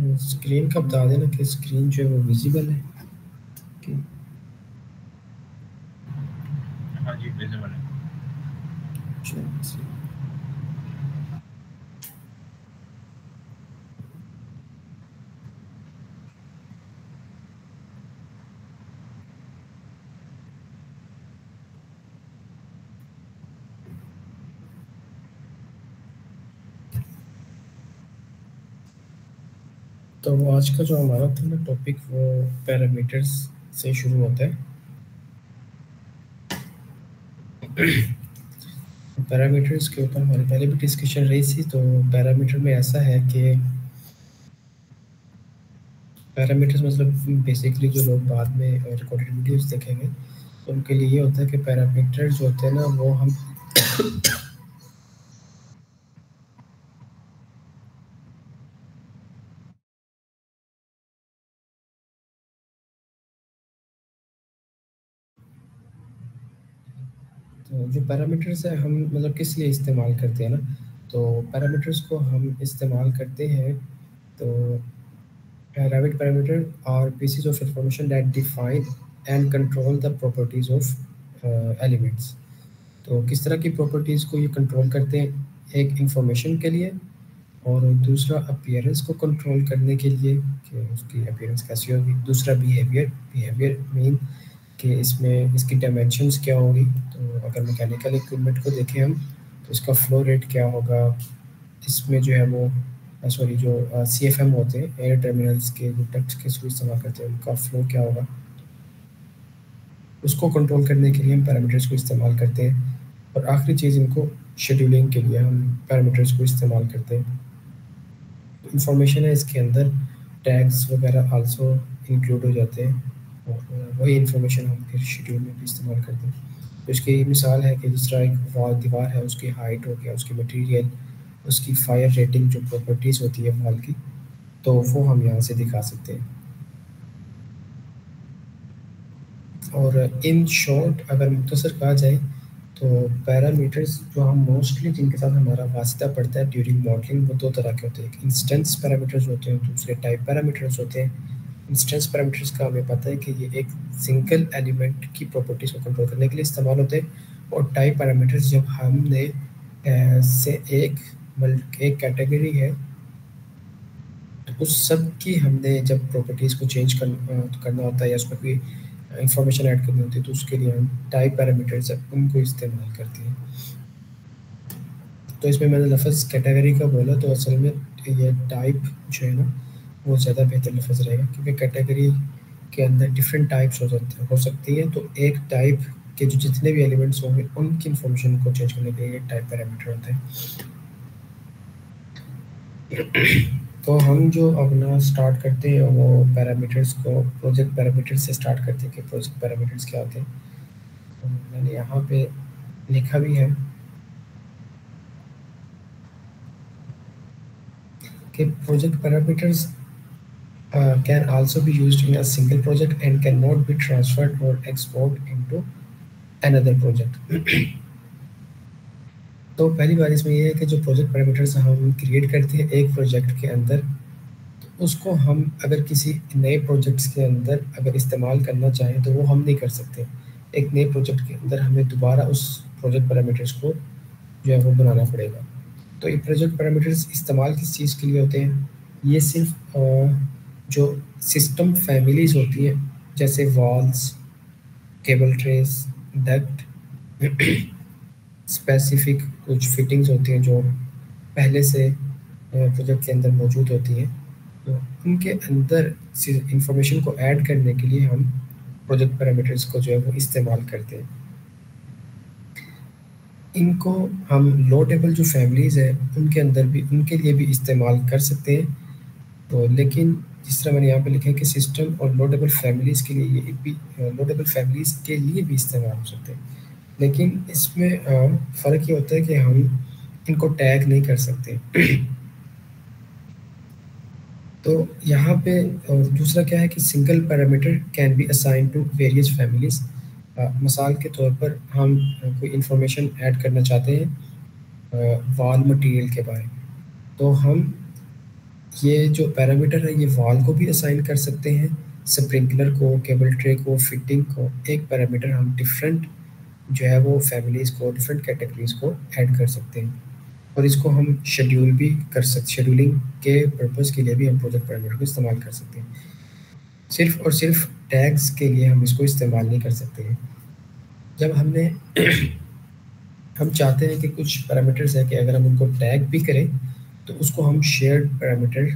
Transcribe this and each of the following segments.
Screen का बता देना कि स्क्रीन जो है वो विजिबल है कि हाँ जी विजिबल है। अच्छा। तो आज का जो हमारा था ना टॉपिक वो पैरामीटर्स से शुरू होता है। पैरामीटर्स के ऊपर हमारी पहले भी डिस्कशन रही थी। तो पैरामीटर में ऐसा है कि पैरामीटर्स मतलब बेसिकली जो लोग बाद में रिकॉर्डेड वीडियोस देखेंगे तो उनके लिए ये होता है कि पैरामीटर्स जो होते हैं ना वो हम तो जो पैरामीटर्स है हम मतलब किस लिए इस्तेमाल करते हैं ना, तो पैरामीटर्स को हम इस्तेमाल करते हैं तो Rabbit parameter are pieces of information that define and control the properties of elements। तो किस तरह की प्रॉपर्टीज़ को ये कंट्रोल करते हैं, एक इंफॉर्मेशन के लिए और दूसरा अपीयरेंस को कंट्रोल करने के लिए कि उसकी अपीयरेंस कैसी होगी, दूसरा बिहेवियर मीन कि इसमें इसकी डायमेंशंस क्या होंगी। तो अगर मैकेनिकल इक्विपमेंट को देखें हम तो इसका फ्लो रेट क्या होगा, इसमें जो है वो सॉरी जो CFM होते हैं एयर टर्मिनल्स के जो डक्ट्स के थ्रू इस्तेमाल करते हैं उनका फ्लो क्या होगा, उसको कंट्रोल करने के लिए हम पैरामीटर्स को इस्तेमाल करते हैं। और आखिरी चीज़ इनको शेड्यूलिंग के लिए हम पैरामीटर्स को इस्तेमाल करते हैं। इंफॉर्मेशन है इसके अंदर टैग्स वगैरह आल्सो इंक्लूड हो जाते हैं और वही इंफॉर्मेशन हम फिर शेड्यूल में भी इस्तेमाल करते हैं। तो इसकी मिसाल है कि जिस तरह एक वॉल दीवार है उसकी हाइट हो गया, उसकी मटेरियल, उसकी फायर रेटिंग जो प्रॉपर्टीज़ होती है वॉल की, तो वो हम यहाँ से दिखा सकते हैं। और इन शॉर्ट अगर मुख्तसर कहा जाए तो पैरामीटर्स जो हम मोस्टली जिनके साथ हमारा वास्ता पड़ता है ड्यूरिंग मॉडलिंग वो दो तरह के होते हैं। एक इंस्टेंस पैरामीटर्स होते हैं, दूसरे टाइप पैरामीटर्स होते हैं। इंस्टेंस पैरामीटर्स का हमें पता है कि ये एक सिंगल एलिमेंट की प्रॉपर्टीज़ को कंट्रोल करने के लिए इस्तेमाल होते हैं। और टाइप पैरामीटर्स जब हमने से एक कैटेगरी है तो उस सब की हमने जब प्रॉपर्टीज़ को चेंज करना होता है या उसमें कोई इंफॉर्मेशन ऐड करनी होती है तो उसके लिए हम टाइप पैरामीटर्स उनको इस्तेमाल करते हैं। तो इसमें मैंने लफ्ज़ कैटेगरी का बोला तो असल में ये टाइप जो है ना वो ज़्यादा बेहतर लफ्ज़ रहेगा क्योंकि कैटेगरी के अंदर डिफरेंट टाइप्स हो सकती हैं। तो एक टाइप के जो जितने भी एलिमेंट्स होंगे उनकी इंफॉर्मेशन को चेंज करने के लिए टाइप पैरामीटर होते हैं। तो हम जो अपना स्टार्ट करते हैं वो पैरामीटर्स को प्रोजेक्ट पैरामीटर्स से स्टार्ट करते हैं कि प्रोजेक्ट पैरामीटर्स क्या होते हैं। तो मैंने यहाँ पे लिखा भी है कि project parameters can also be used in a single project and cannot be transferred or exported into another project। तो पहली बात इसमें ये है कि जो प्रोजेक्ट पैरामीटर्स हम क्रिएट करते हैं एक प्रोजेक्ट के अंदर तो उसको हम अगर किसी नए प्रोजेक्ट्स के अंदर अगर इस्तेमाल करना चाहें तो वो हम नहीं कर सकते। एक नए प्रोजेक्ट के अंदर हमें दोबारा उस प्रोजेक्ट पैरामीटर्स को जो है वो बनाना पड़ेगा। तो ये प्रोजेक्ट पैरामीटर्स इस्तेमाल किस चीज़ के लिए होते हैं, ये सिर्फ जो सिस्टम फैमिलीज़ होती हैं जैसे walls, cable trace, duct, specific कुछ फिटिंग्स होती हैं जो पहले से प्रोजेक्ट के अंदर मौजूद होती हैं, तो उनके अंदर इंफॉर्मेशन को ऐड करने के लिए हम प्रोजेक्ट पैरामीटर्स को जो है वो इस्तेमाल करते हैं। इनको हम लोडेबल जो फैमिलीज़ हैं उनके अंदर भी उनके लिए भी इस्तेमाल कर सकते हैं। तो लेकिन जिस तरह मैंने यहाँ पे लिखा है कि सिस्टम और लोडेबल फैमिलीज़ के लिए ये भी लोडेबल फैमिलीज़ के लिए भी इस्तेमाल हो सकते हैं, लेकिन इसमें फ़र्क ये होता है कि हम इनको टैग नहीं कर सकते। तो यहाँ पे और दूसरा क्या है कि single parameter can be assign to various families. मिसाल के तौर पर हम कोई इंफॉर्मेशन ऐड करना चाहते हैं वॉल मटेरियल के बारे में, तो हम ये जो पैरामीटर है ये वॉल को भी असाइन कर सकते हैं, स्प्रिंकलर को, केबल ट्रे को, फिटिंग को। एक पैरामीटर हम डिफरेंट जो है वो फैमिलीज़ को, डिफरेंट कैटेगरीज को ऐड कर सकते हैं, और इसको हम शेड्यूल भी कर सकते, शेड्यूलिंग के पर्पज़ के लिए भी हम प्रोजेक्ट पैरामीटर को इस्तेमाल कर सकते हैं। सिर्फ और सिर्फ टैग्स के लिए हम इसको इस्तेमाल नहीं कर सकते हैं। जब हमने हम चाहते हैं कि कुछ पैरामीटर्स है कि अगर हम उनको टैग भी करें तो उसको हम शेयर्ड पैरामीटर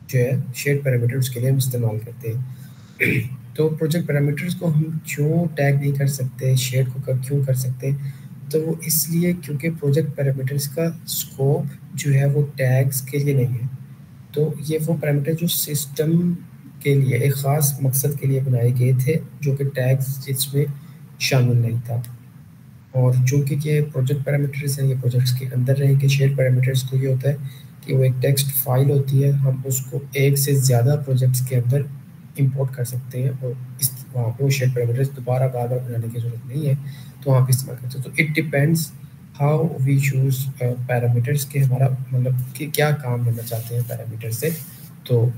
जो है, शेयर्ड पैरामीटर उसके लिए हम इस्तेमाल करते हैं। तो प्रोजेक्ट पैरामीटर्स को हम क्यों टैग नहीं कर सकते, शेयर्ड को क्यों कर सकते हैं? तो वो इसलिए क्योंकि प्रोजेक्ट पैरामीटर्स का स्कोप जो है वो टैग्स के लिए नहीं है। तो ये वो पैरामीटर जो सिस्टम के लिए एक ख़ास मकसद के लिए बनाए गए थे, जो कि टैग्स जिसमें शामिल नहीं था। और चूँकि ये प्रोजेक्ट पैरामीटर्स हैं, ये प्रोजेक्ट्स के अंदर रहेंगे। शेयर पैरामीटर्स को ये होता है कि वो एक टेक्स्ट फाइल होती है, हम उसको एक से ज़्यादा प्रोजेक्ट्स के अंदर इंपोर्ट कर सकते हैं, और इस वहाँ पे वो शेयर पैरामीटर्स दोबारा बार-बार बनाने की ज़रूरत नहीं है, तो वहाँ पे इस्तेमाल करते हैं। तो it depends how we choose parameters के, हमारा मतलब कि क्या काम लेना चाहते हैं पैरामीटर से, तो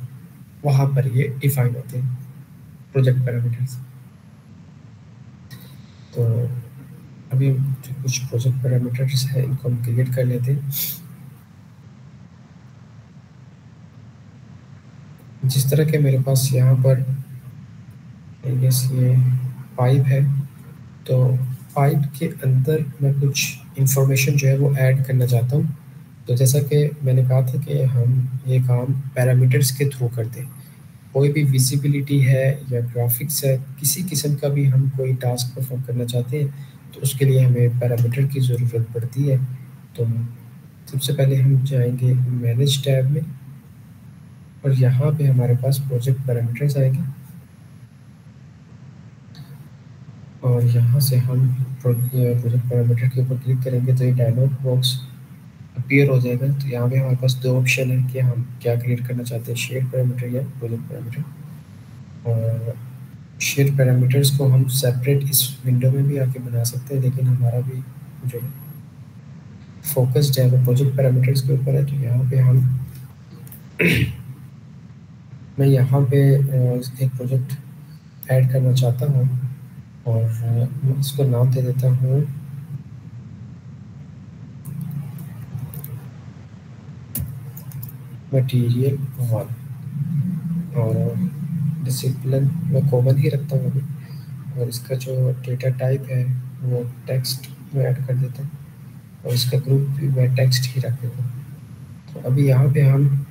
वहाँ पर ये डिफाइन होते हैं प्रोजेक्ट पैरामीटर्स। तो अभी जो कुछ प्रोजेक्ट पैरामीटर्स हैं इनको हम क्रिएट कर लेते हैं। जिस तरह के मेरे पास यहाँ पर ये पाइप है, तो पाइप के अंदर मैं कुछ इंफॉर्मेशन जो है वो ऐड करना चाहता हूँ। तो जैसा कि मैंने कहा था कि हम ये काम पैरामीटर्स के थ्रू करते हैं। कोई भी विजिबिलिटी है या ग्राफिक्स है, किसी किस्म का भी हम कोई टास्क परफॉर्म करना चाहते हैं, तो उसके लिए हमें पैरामीटर की ज़रूरत पड़ती है। तो सबसे पहले हम जाएंगे मैनेज टैब में, और यहाँ पे हमारे पास प्रोजेक्ट पैरामीटर्स आएंगे, और यहाँ से हम प्रोजेक्ट पैरामीटर के ऊपर क्लिक करेंगे तो ये डायलॉग बॉक्स अपीयर हो जाएगा। तो यहाँ पे हमारे पास दो ऑप्शन है कि हम क्या क्रिएट करना चाहते हैं, शेयर पैरामीटर या प्रोजेक्ट पैरामीटर। और शेयर पैरामीटर्स को हम सेपरेट इस विंडो में भी आके बना सकते हैं, लेकिन हमारा भी जो फोकस है वो प्रोजेक्ट पैरामीटर्स के ऊपर है। तो यहाँ पे हम मैं यहाँ पे एक प्रोजेक्ट ऐड करना चाहता हूँ, और मैं इसको नाम दे देता हूँ मटेरियल 1, और डिसिप्लिन मैं कॉमन ही रखता हूँ अभी, और इसका जो डेटा टाइप है वो टेक्स्ट में ऐड कर देता हूँ, और इसका ग्रुप भी मैं टेक्स्ट ही रख देता हूँ। तो अभी यहाँ पे हम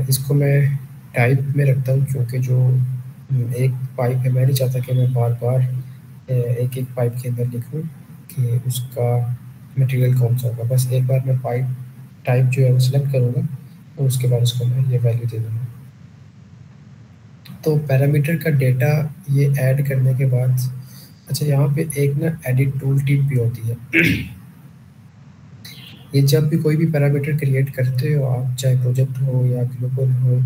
इसको मैं टाइप में रखता हूँ, क्योंकि जो एक पाइप है, मैं नहीं चाहता कि मैं बार बार एक एक पाइप के अंदर लिखूँ कि उसका मटेरियल कौन सा होगा। बस एक बार मैं पाइप टाइप जो है वो सिलेक्ट करूँगा, और उसके बाद उसको मैं ये वैल्यू दे दूँगा। तो पैरामीटर का डेटा ये ऐड करने के बाद, अच्छा यहाँ पे एक ना एडिट टूल टिप भी होती है। ये जब भी कोई भी पैरामीटर क्रिएट करते हो आप, चाहे प्रोजेक्ट हो या ग्लोबल हो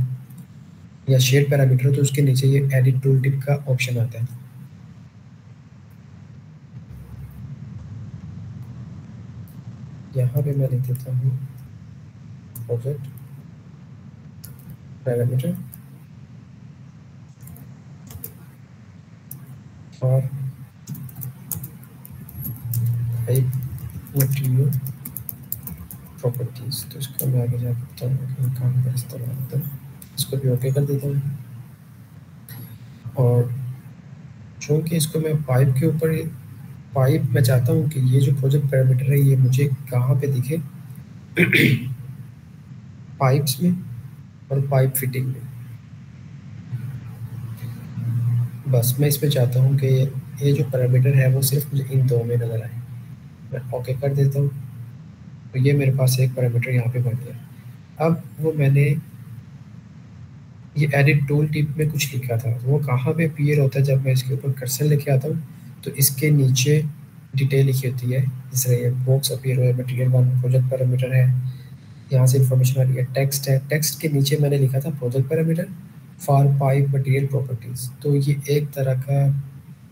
या शेयर पैरामीटर हो, तो उसके नीचे ये एडिट टूल टिप का ऑप्शन आता है। यहाँ पे मैं लिख देता हूँ प्रोजेक्ट पैरामीटर और पाइप मटेरियल प्रॉपर्टीज। तो इसको मैं आगे जाकर बताऊँगा कि काम का इस्तेमाल होता है। इसको भी ओके कर देता हूँ, और चूँकि इसको मैं पाइप के ऊपर, पाइप मैं चाहता हूँ कि ये जो प्रोजेक्ट पैरामीटर है ये मुझे कहाँ पे दिखे, पाइप्स में और पाइप फिटिंग में। बस मैं इसमें चाहता हूँ कि ये जो पैरामीटर है वो सिर्फ मुझे इन दो में नज़र आए। मैं ओके कर देता हूँ, तो ये मेरे पास एक पैरामीटर यहाँ पे बन गया। अब वो मैंने ये एडिट टूल टिप में कुछ लिखा था, वो कहाँ पे अपीयर होता है, जब मैं इसके ऊपर कर्सर लेके आता हूँ तो इसके नीचे डिटेल लिखी होती है। जैसे ये बॉक्स अपीयर हुआ है, मटेरियल 1 प्रोजेक्ट पैरामीटर है, यहाँ से इंफॉर्मेशन आ रही है, टेक्स्ट है, टेक्स्ट के नीचे मैंने लिखा था project parameter for pipe material properties. तो ये एक तरह का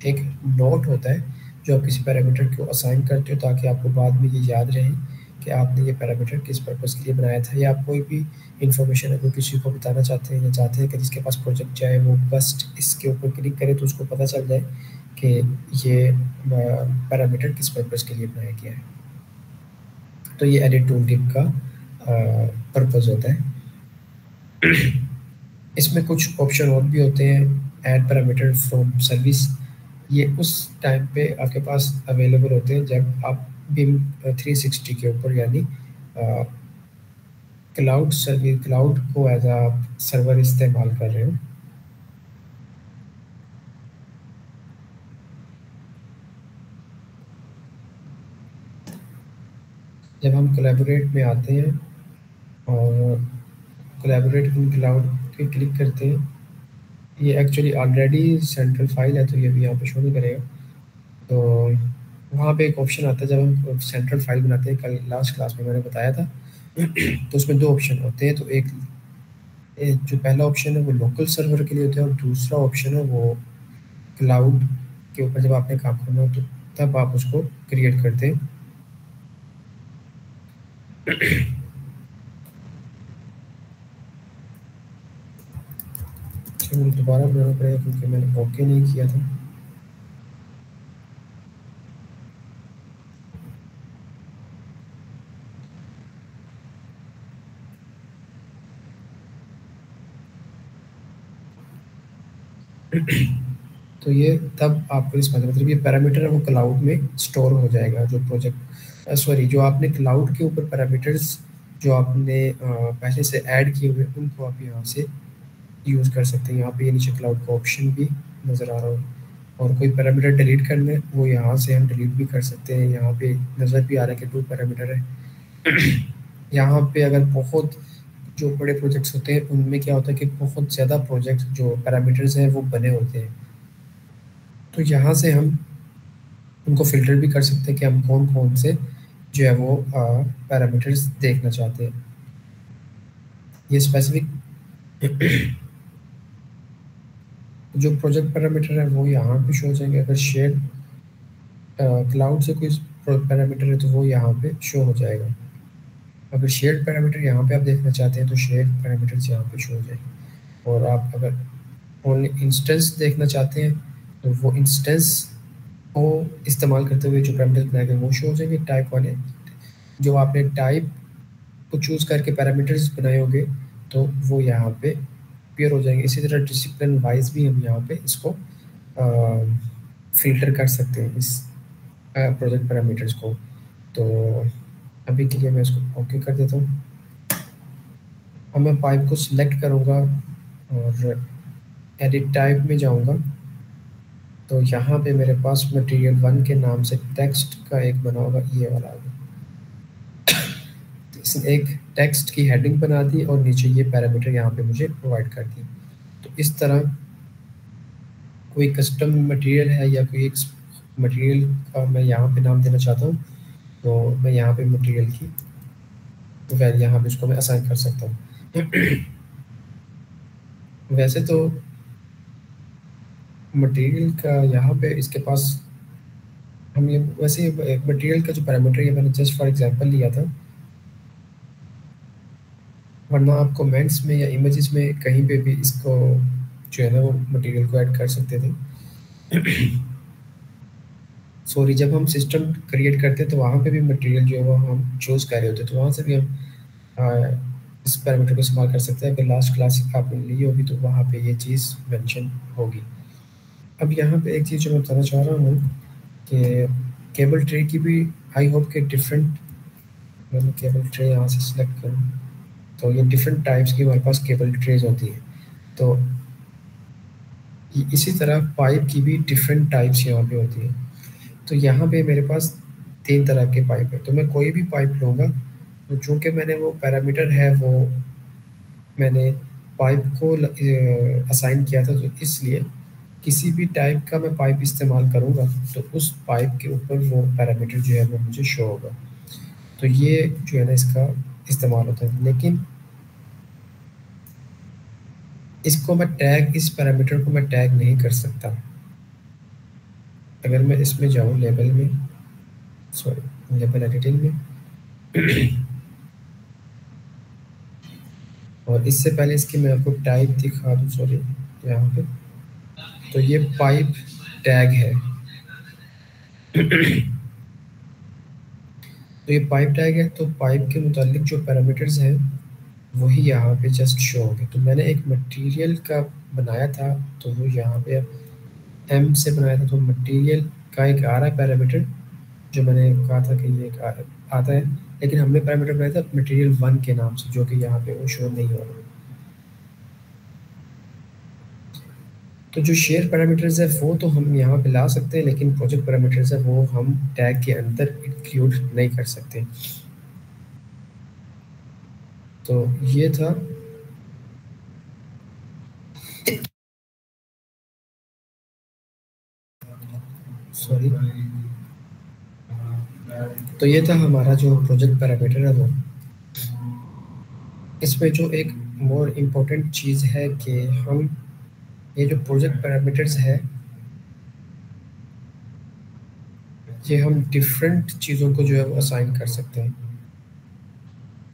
एक नोट होता है जो आप किसी पैरामीटर को असाइन करते हो, ताकि आपको बाद में ये याद रहे कि आपने ये पैरामीटर किस पर्पज़ के लिए बनाया था, या आप कोई भी इंफॉर्मेशन अगर किसी को बताना चाहते हैं या चाहते हैं कि जिसके पास प्रोजेक्ट जाए वो बस इसके ऊपर क्लिक करे तो उसको पता चल जाए कि ये पैरामीटर किस पर्पज़ के लिए बनाया गया है। तो ये एडिट टूल टिप का पर्पज़ होता है। इसमें कुछ ऑप्शन और भी होते हैं, ऐड पैरामीटर फ्रॉम सर्विस, ये उस टाइम पे आपके पास अवेलेबल होते हैं जब आप बिम 360 के ऊपर यानी क्लाउड सर्विस, क्लाउड को एज अ सर्वर इस्तेमाल कर रहे हो। जब हम कोलैबोरेट में आते हैं और कोलैबोरेट इन क्लाउड पे क्लिक करते हैं, ये एक्चुअली ऑलरेडी सेंट्रल फाइल है तो ये भी यहाँ पे शो नहीं करेगा। तो वहाँ पे एक ऑप्शन आता है जब हम सेंट्रल फाइल बनाते हैं, कल लास्ट क्लास में मैंने बताया था। तो उसमें दो ऑप्शन होते हैं, तो एक जो पहला ऑप्शन है वो लोकल सर्वर के लिए होता है और दूसरा ऑप्शन है वो क्लाउड के ऊपर जब आपने काम करना हो तो तब आप उसको क्रिएट करते हैं। मुझे दोबारा बनाना पड़ेगा क्योंकि मैंने ओके नहीं किया था। तो ये तब आपको इस मतलब ये पैरामीटर है वो क्लाउड में स्टोर हो जाएगा। जो प्रोजेक्ट सॉरी जो आपने क्लाउड के ऊपर पैरामीटर्स जो आपने पहले से ऐड किए हुए उनको आप यहाँ से यूज़ कर सकते हैं। यहाँ पे ये नीचे क्लाउड का ऑप्शन भी नज़र आ रहा हो, और कोई पैरामीटर डिलीट करने वो यहाँ से हम डिलीट भी कर सकते हैं। यहाँ पे नज़र भी आ रहा है कि 2 पैरामीटर है। यहाँ पे अगर बहुत जो बड़े प्रोजेक्ट्स होते हैं उनमें क्या होता है कि बहुत ज़्यादा प्रोजेक्ट जो पैरामीटर्स हैं वो बने होते हैं, तो यहाँ से हम उनको फ़िल्टर भी कर सकते हैं कि हम कौन कौन से जो है वो पैरामीटर्स देखना चाहते हैं। ये स्पेसिफिक जो प्रोजेक्ट पैरामीटर है वो यहाँ पे शो हो जाएंगे। अगर शेयर क्लाउड से कोई पैरामीटर है तो वो यहाँ पे शो हो जाएगा। अगर शेयर्ड पैरामीटर यहाँ पे आप देखना चाहते हैं तो शेयर्ड पैरामीटर्स यहाँ पे शो हो जाएंगे। और आप अगर ओनली इंस्टेंस देखना चाहते हैं तो वो इंस्टेंस को इस्तेमाल करते हुए जो पैरामीटर्स बनाए गए वो शो हो जाएंगे। टाइप वाले जो आपने टाइप को चूज़ करके पैरामीटर्स बनाए होंगे तो वो यहाँ पे अपीयर हो जाएंगे। इसी तरह डिसिप्लिन वाइज भी हम यहाँ पे इसको फ़िल्टर कर सकते हैं इस प्रोजेक्ट पैरामीटर्स को। तो अभी के लिए मैं इसको ओके कर देता हूँ। अब मैं पाइप को सिलेक्ट करूँगा और एडिट टाइप में जाऊँगा, तो यहाँ पे मेरे पास मटेरियल 1 के नाम से टेक्स्ट का एक बना होगा, ये वाला होगा। तो इसने एक टेक्स्ट की हेडिंग बना दी और नीचे ये पैरामीटर यहाँ पे मुझे प्रोवाइड कर दिए। तो इस तरह कोई कस्टम मटेरियल है या कोई एक मटेरियल का मैं यहाँ पे नाम देना चाहता हूँ, तो मैं यहाँ पे मटेरियल की वैल्यू यहाँ पे इसको मैं असाइन कर सकता हूँ। वैसे तो मटेरियल का यहाँ पे इसके पास हम ये वैसे मटेरियल का जो पैरामीटर है मैंने जस्ट फॉर एग्जांपल लिया था, वरना आप कमेंट्स में या इमेजेस में कहीं पे भी इसको जो है ना वो मटेरियल को ऐड कर सकते थे। सॉरी, जब हम सिस्टम क्रिएट करते हैं तो वहाँ पे भी मटेरियल जो है वो हम चूज़ कर रहे होते हैं, तो वहाँ से भी हम इस पैरामीटर को इस्तेमाल कर सकते हैं। अगर लास्ट क्लास आपने ली होगी तो वहाँ पे ये चीज़ मेंशन होगी। अब यहाँ पे एक चीज़ जो मैं बताना चाह रहा हूँ कि केबल ट्रे की भी आई होप के डिफरेंट, मैं केबल ट्रे यहाँ से सिलेक्ट करूँ तो ये डिफरेंट टाइप्स की हमारे पास केबल ट्रेज होती है। तो इसी तरह पाइप की भी डिफरेंट टाइप्स यहाँ पे होती है। तो यहाँ पे मेरे पास 3 तरह के पाइप है, तो मैं कोई भी पाइप लूँगा, तो चूँकि मैंने वो पैरामीटर है वो मैंने पाइप को असाइन किया था, तो इसलिए किसी भी टाइप का मैं पाइप इस्तेमाल करूँगा तो उस पाइप के ऊपर वो पैरामीटर जो है वो मुझे शो होगा। तो ये जो है ना इसका इस्तेमाल होता है। लेकिन इसको मैं टैग, इस पैरामीटर को मैं टैग नहीं कर सकता। अगर मैं इसमें जाऊँ लेबल में, सॉरी लेबल एडिटिंग में, और इससे पहले इसकी मैं आपको टाइप दिखा दूँ, सॉरी यहाँ पे, तो ये पाइप टैग है। तो ये पाइप टैग है, तो पाइप के मुतालिक जो पैरामीटर्स हैं वही यहाँ पे जस्ट शो होंगे। तो मैंने एक मटेरियल का बनाया था, तो वो यहाँ पे एम से बनाया था, तो मटेरियल का एक आ रहा है पैरामीटर, जो मैंने कहा था कि ये आता है, लेकिन हमने पैरामीटर बनाया था मटेरियल 1 के नाम से, जो कि यहाँ पे वो शो नहीं हो रहा। तो जो शेयर पैरामीटर्स है वो तो हम यहाँ पे ला सकते हैं, लेकिन प्रोजेक्ट पैरामीटर्स है वो हम टैग के अंदर इंक्लूड नहीं कर सकते। तो ये था सॉरी, तो ये था हमारा जो प्रोजेक्ट पैरामीटर है वो। इसमें जो एक मोर इम्पोर्टेंट चीज़ है कि हम ये जो प्रोजेक्ट पैरामीटर्स है ये हम डिफरेंट चीज़ों को जो है वो असाइन कर सकते हैं।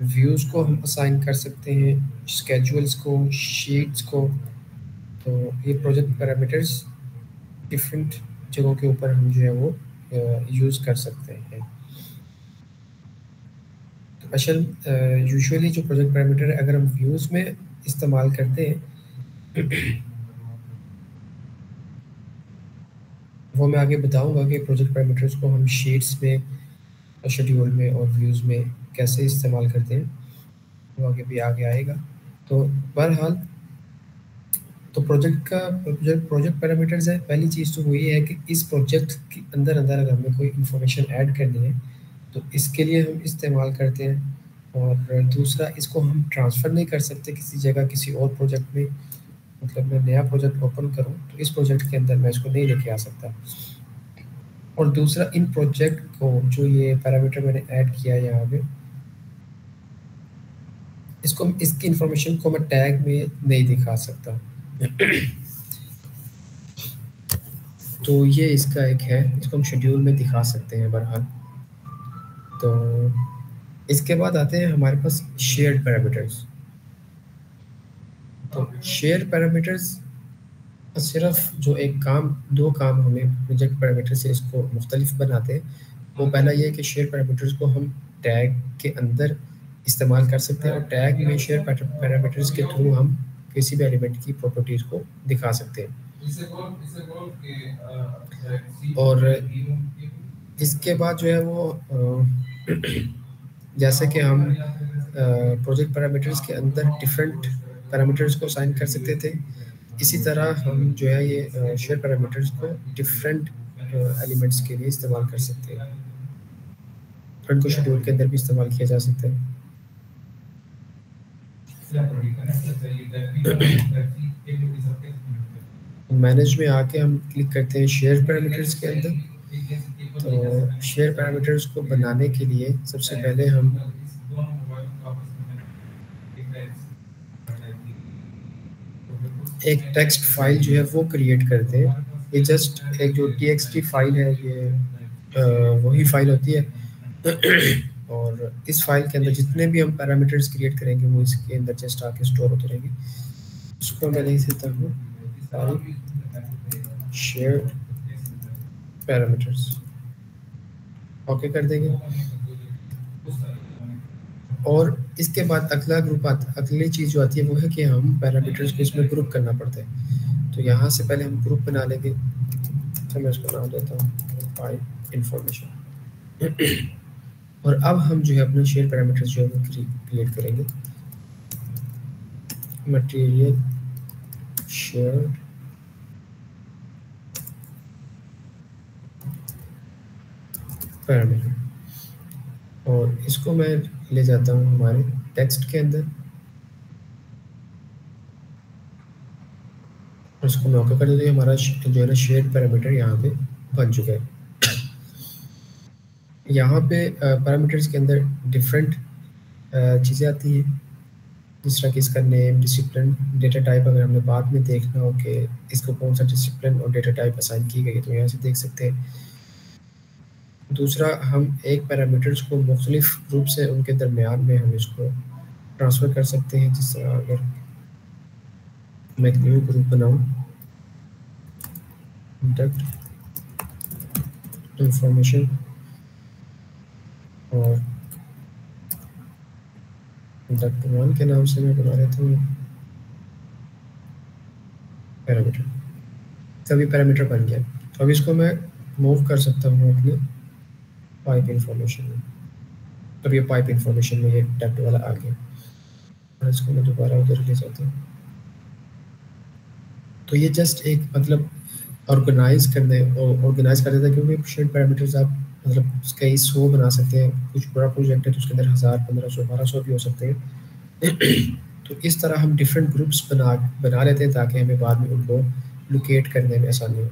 व्यूज़ को हम असाइन कर सकते हैं, स्केड्यूल्स को, शीट्स को। तो ये प्रोजेक्ट पैरामीटर्स डिफरेंट जगहों के ऊपर हम जो है वो यूज़ कर सकते हैं। तो असल यूजुअली जो प्रोजेक्ट पैरामीटर है अगर हम व्यूज़ में इस्तेमाल करते हैं वो मैं आगे बताऊंगा कि प्रोजेक्ट पैरामीटर्स को हम शीट्स में, शेड्यूल में और व्यूज़ में कैसे इस्तेमाल करते हैं, वो आगे भी आगे आएगा। तो बहरहाल तो प्रोजेक्ट पैरामीटर्स है, पहली चीज़ तो वही है कि इस प्रोजेक्ट के अंदर अगर हमें कोई इंफॉर्मेशन ऐड करनी है तो इसके लिए हम इस्तेमाल करते हैं। और दूसरा, इसको हम ट्रांसफ़र नहीं कर सकते किसी जगह किसी और प्रोजेक्ट में, मतलब मैं नया प्रोजेक्ट ओपन करूं तो इस प्रोजेक्ट के अंदर मैं इसको नहीं लेके आ सकता। और दूसरा, इन प्रोजेक्ट को जो ये पैरामीटर मैंने ऐड किया है यहाँ पे, इसको इसकी इंफॉर्मेशन को मैं टैग में नहीं दिखा सकता। तो ये इसका एक है, इसको हम शेड्यूल में दिखा सकते हैं बहरहाल। तो इसके बाद आते हैं हमारे पास शेयर्ड पैरामीटर्स। तो शेयर पैरामीटर्स सिर्फ जो एक काम, दो काम हमें प्रोजेक्ट पैरामीटर से इसको मुख्तलिफ बनाते हैं। वो पहला ये है कि शेयर पैरामीटर्स को हम टैग के अंदर इस्तेमाल कर सकते हैं और टैग में शेयर पैरामीटर्स के थ्रू हम किसी भी एलिमेंट की प्रॉपर्टीज़ को दिखा सकते हैं। और इसके बाद जो है वो जैसे कि हम प्रोजेक्ट पैरामीटर्स के अंदर डिफरेंट पैरामीटर्स को असाइन कर सकते थे, इसी तरह हम जो है ये शेयर पैरामीटर्स को डिफरेंट एलिमेंट्स के लिए इस्तेमाल कर सकते हैं। इनको शेड्यूल के अंदर भी इस्तेमाल किया जा सकता है। मैनेज में आके हम क्लिक करते हैं शेयर पैरामीटर्स के अंदर। तो शेयर पैरामीटर्स को बनाने के लिए सबसे पहले हम एक टेक्स्ट फाइल जो है वो क्रिएट करते हैं। ये जस्ट एक जो txt फाइल है ये वही फाइल होती है। और इस फाइल के अंदर जितने भी हम पैरामीटर्स क्रिएट करेंगे वो इसके अंदर जस्ट आके स्टोर होते रहेंगे। उसको मैं लिख देता हूँ शेयर पैरामीटर्स, ओके कर देंगे। और इसके बाद अगला ग्रुप अगली चीज़ जो आती है वो है कि हम पैरामीटर्स को इसमें ग्रुप करना पड़ता है। तो यहाँ से पहले हम ग्रुप बना लेंगे। तो मैं इसको नाम देता हूँ फाइल इंफॉर्मेशन। और अब हम जो है अपने शेयर पैरामीटर्स जो है वो क्रिएट करेंगे। मटेरियल शेयर पैरामीटर और इसको मैं ले जाता हूँ हमारे टेक्स्ट के अंदर और इसको मैं ओके कर देता हूँ। हमारा जो है ना शेयर पैरामीटर यहाँ पे बन चुका है। यहाँ पे पैरामीटर्स के अंदर डिफरेंट चीज़ें आती हैं, जिस तरह कि इसका नेम, डिसिप्लिन, डेटा टाइप। अगर हमें बाद में देखना हो कि इसको कौन सा डिसिप्लिन और डेटा टाइप असाइन की गई है तो यहाँ से देख सकते हैं। दूसरा, हम एक पैरामीटर्स को मुख्तलिफ रूप से उनके दरमियान में हम इसको ट्रांसफ़र कर सकते हैं। जिस तरह अगर मैं एक न्यू ग्रुप बनाऊँ, कंडक्ट इंफॉर्मेशन, और कंडक्ट 1 के नाम से मैं बना लेता हूँ पैरामीटर। तभी पैरामीटर बन गया। अब इसको मैं मूव कर सकता हूँ अपने पाइप इंफॉर्मेशन में। तब ये पाइप इंफॉर्मेशन में ये डेप्थ वाला आ गया, और इसको मैं दोबारा उधर ले जाता हूँ। तो ये जस्ट एक मतलब ऑर्गेनाइज कर देता है, क्योंकि शेड पैरामीटर्स आप मतलब कई 100 बना सकते हैं। कुछ बड़ा प्रोजेक्ट है तो उसके अंदर 1000, 1500, 1200 भी हो सकते हैं। तो इस तरह हम डिफरेंट ग्रुप्स बना लेते हैं ताकि हमें बाद में उनको लोकेट करने में आसानी हो।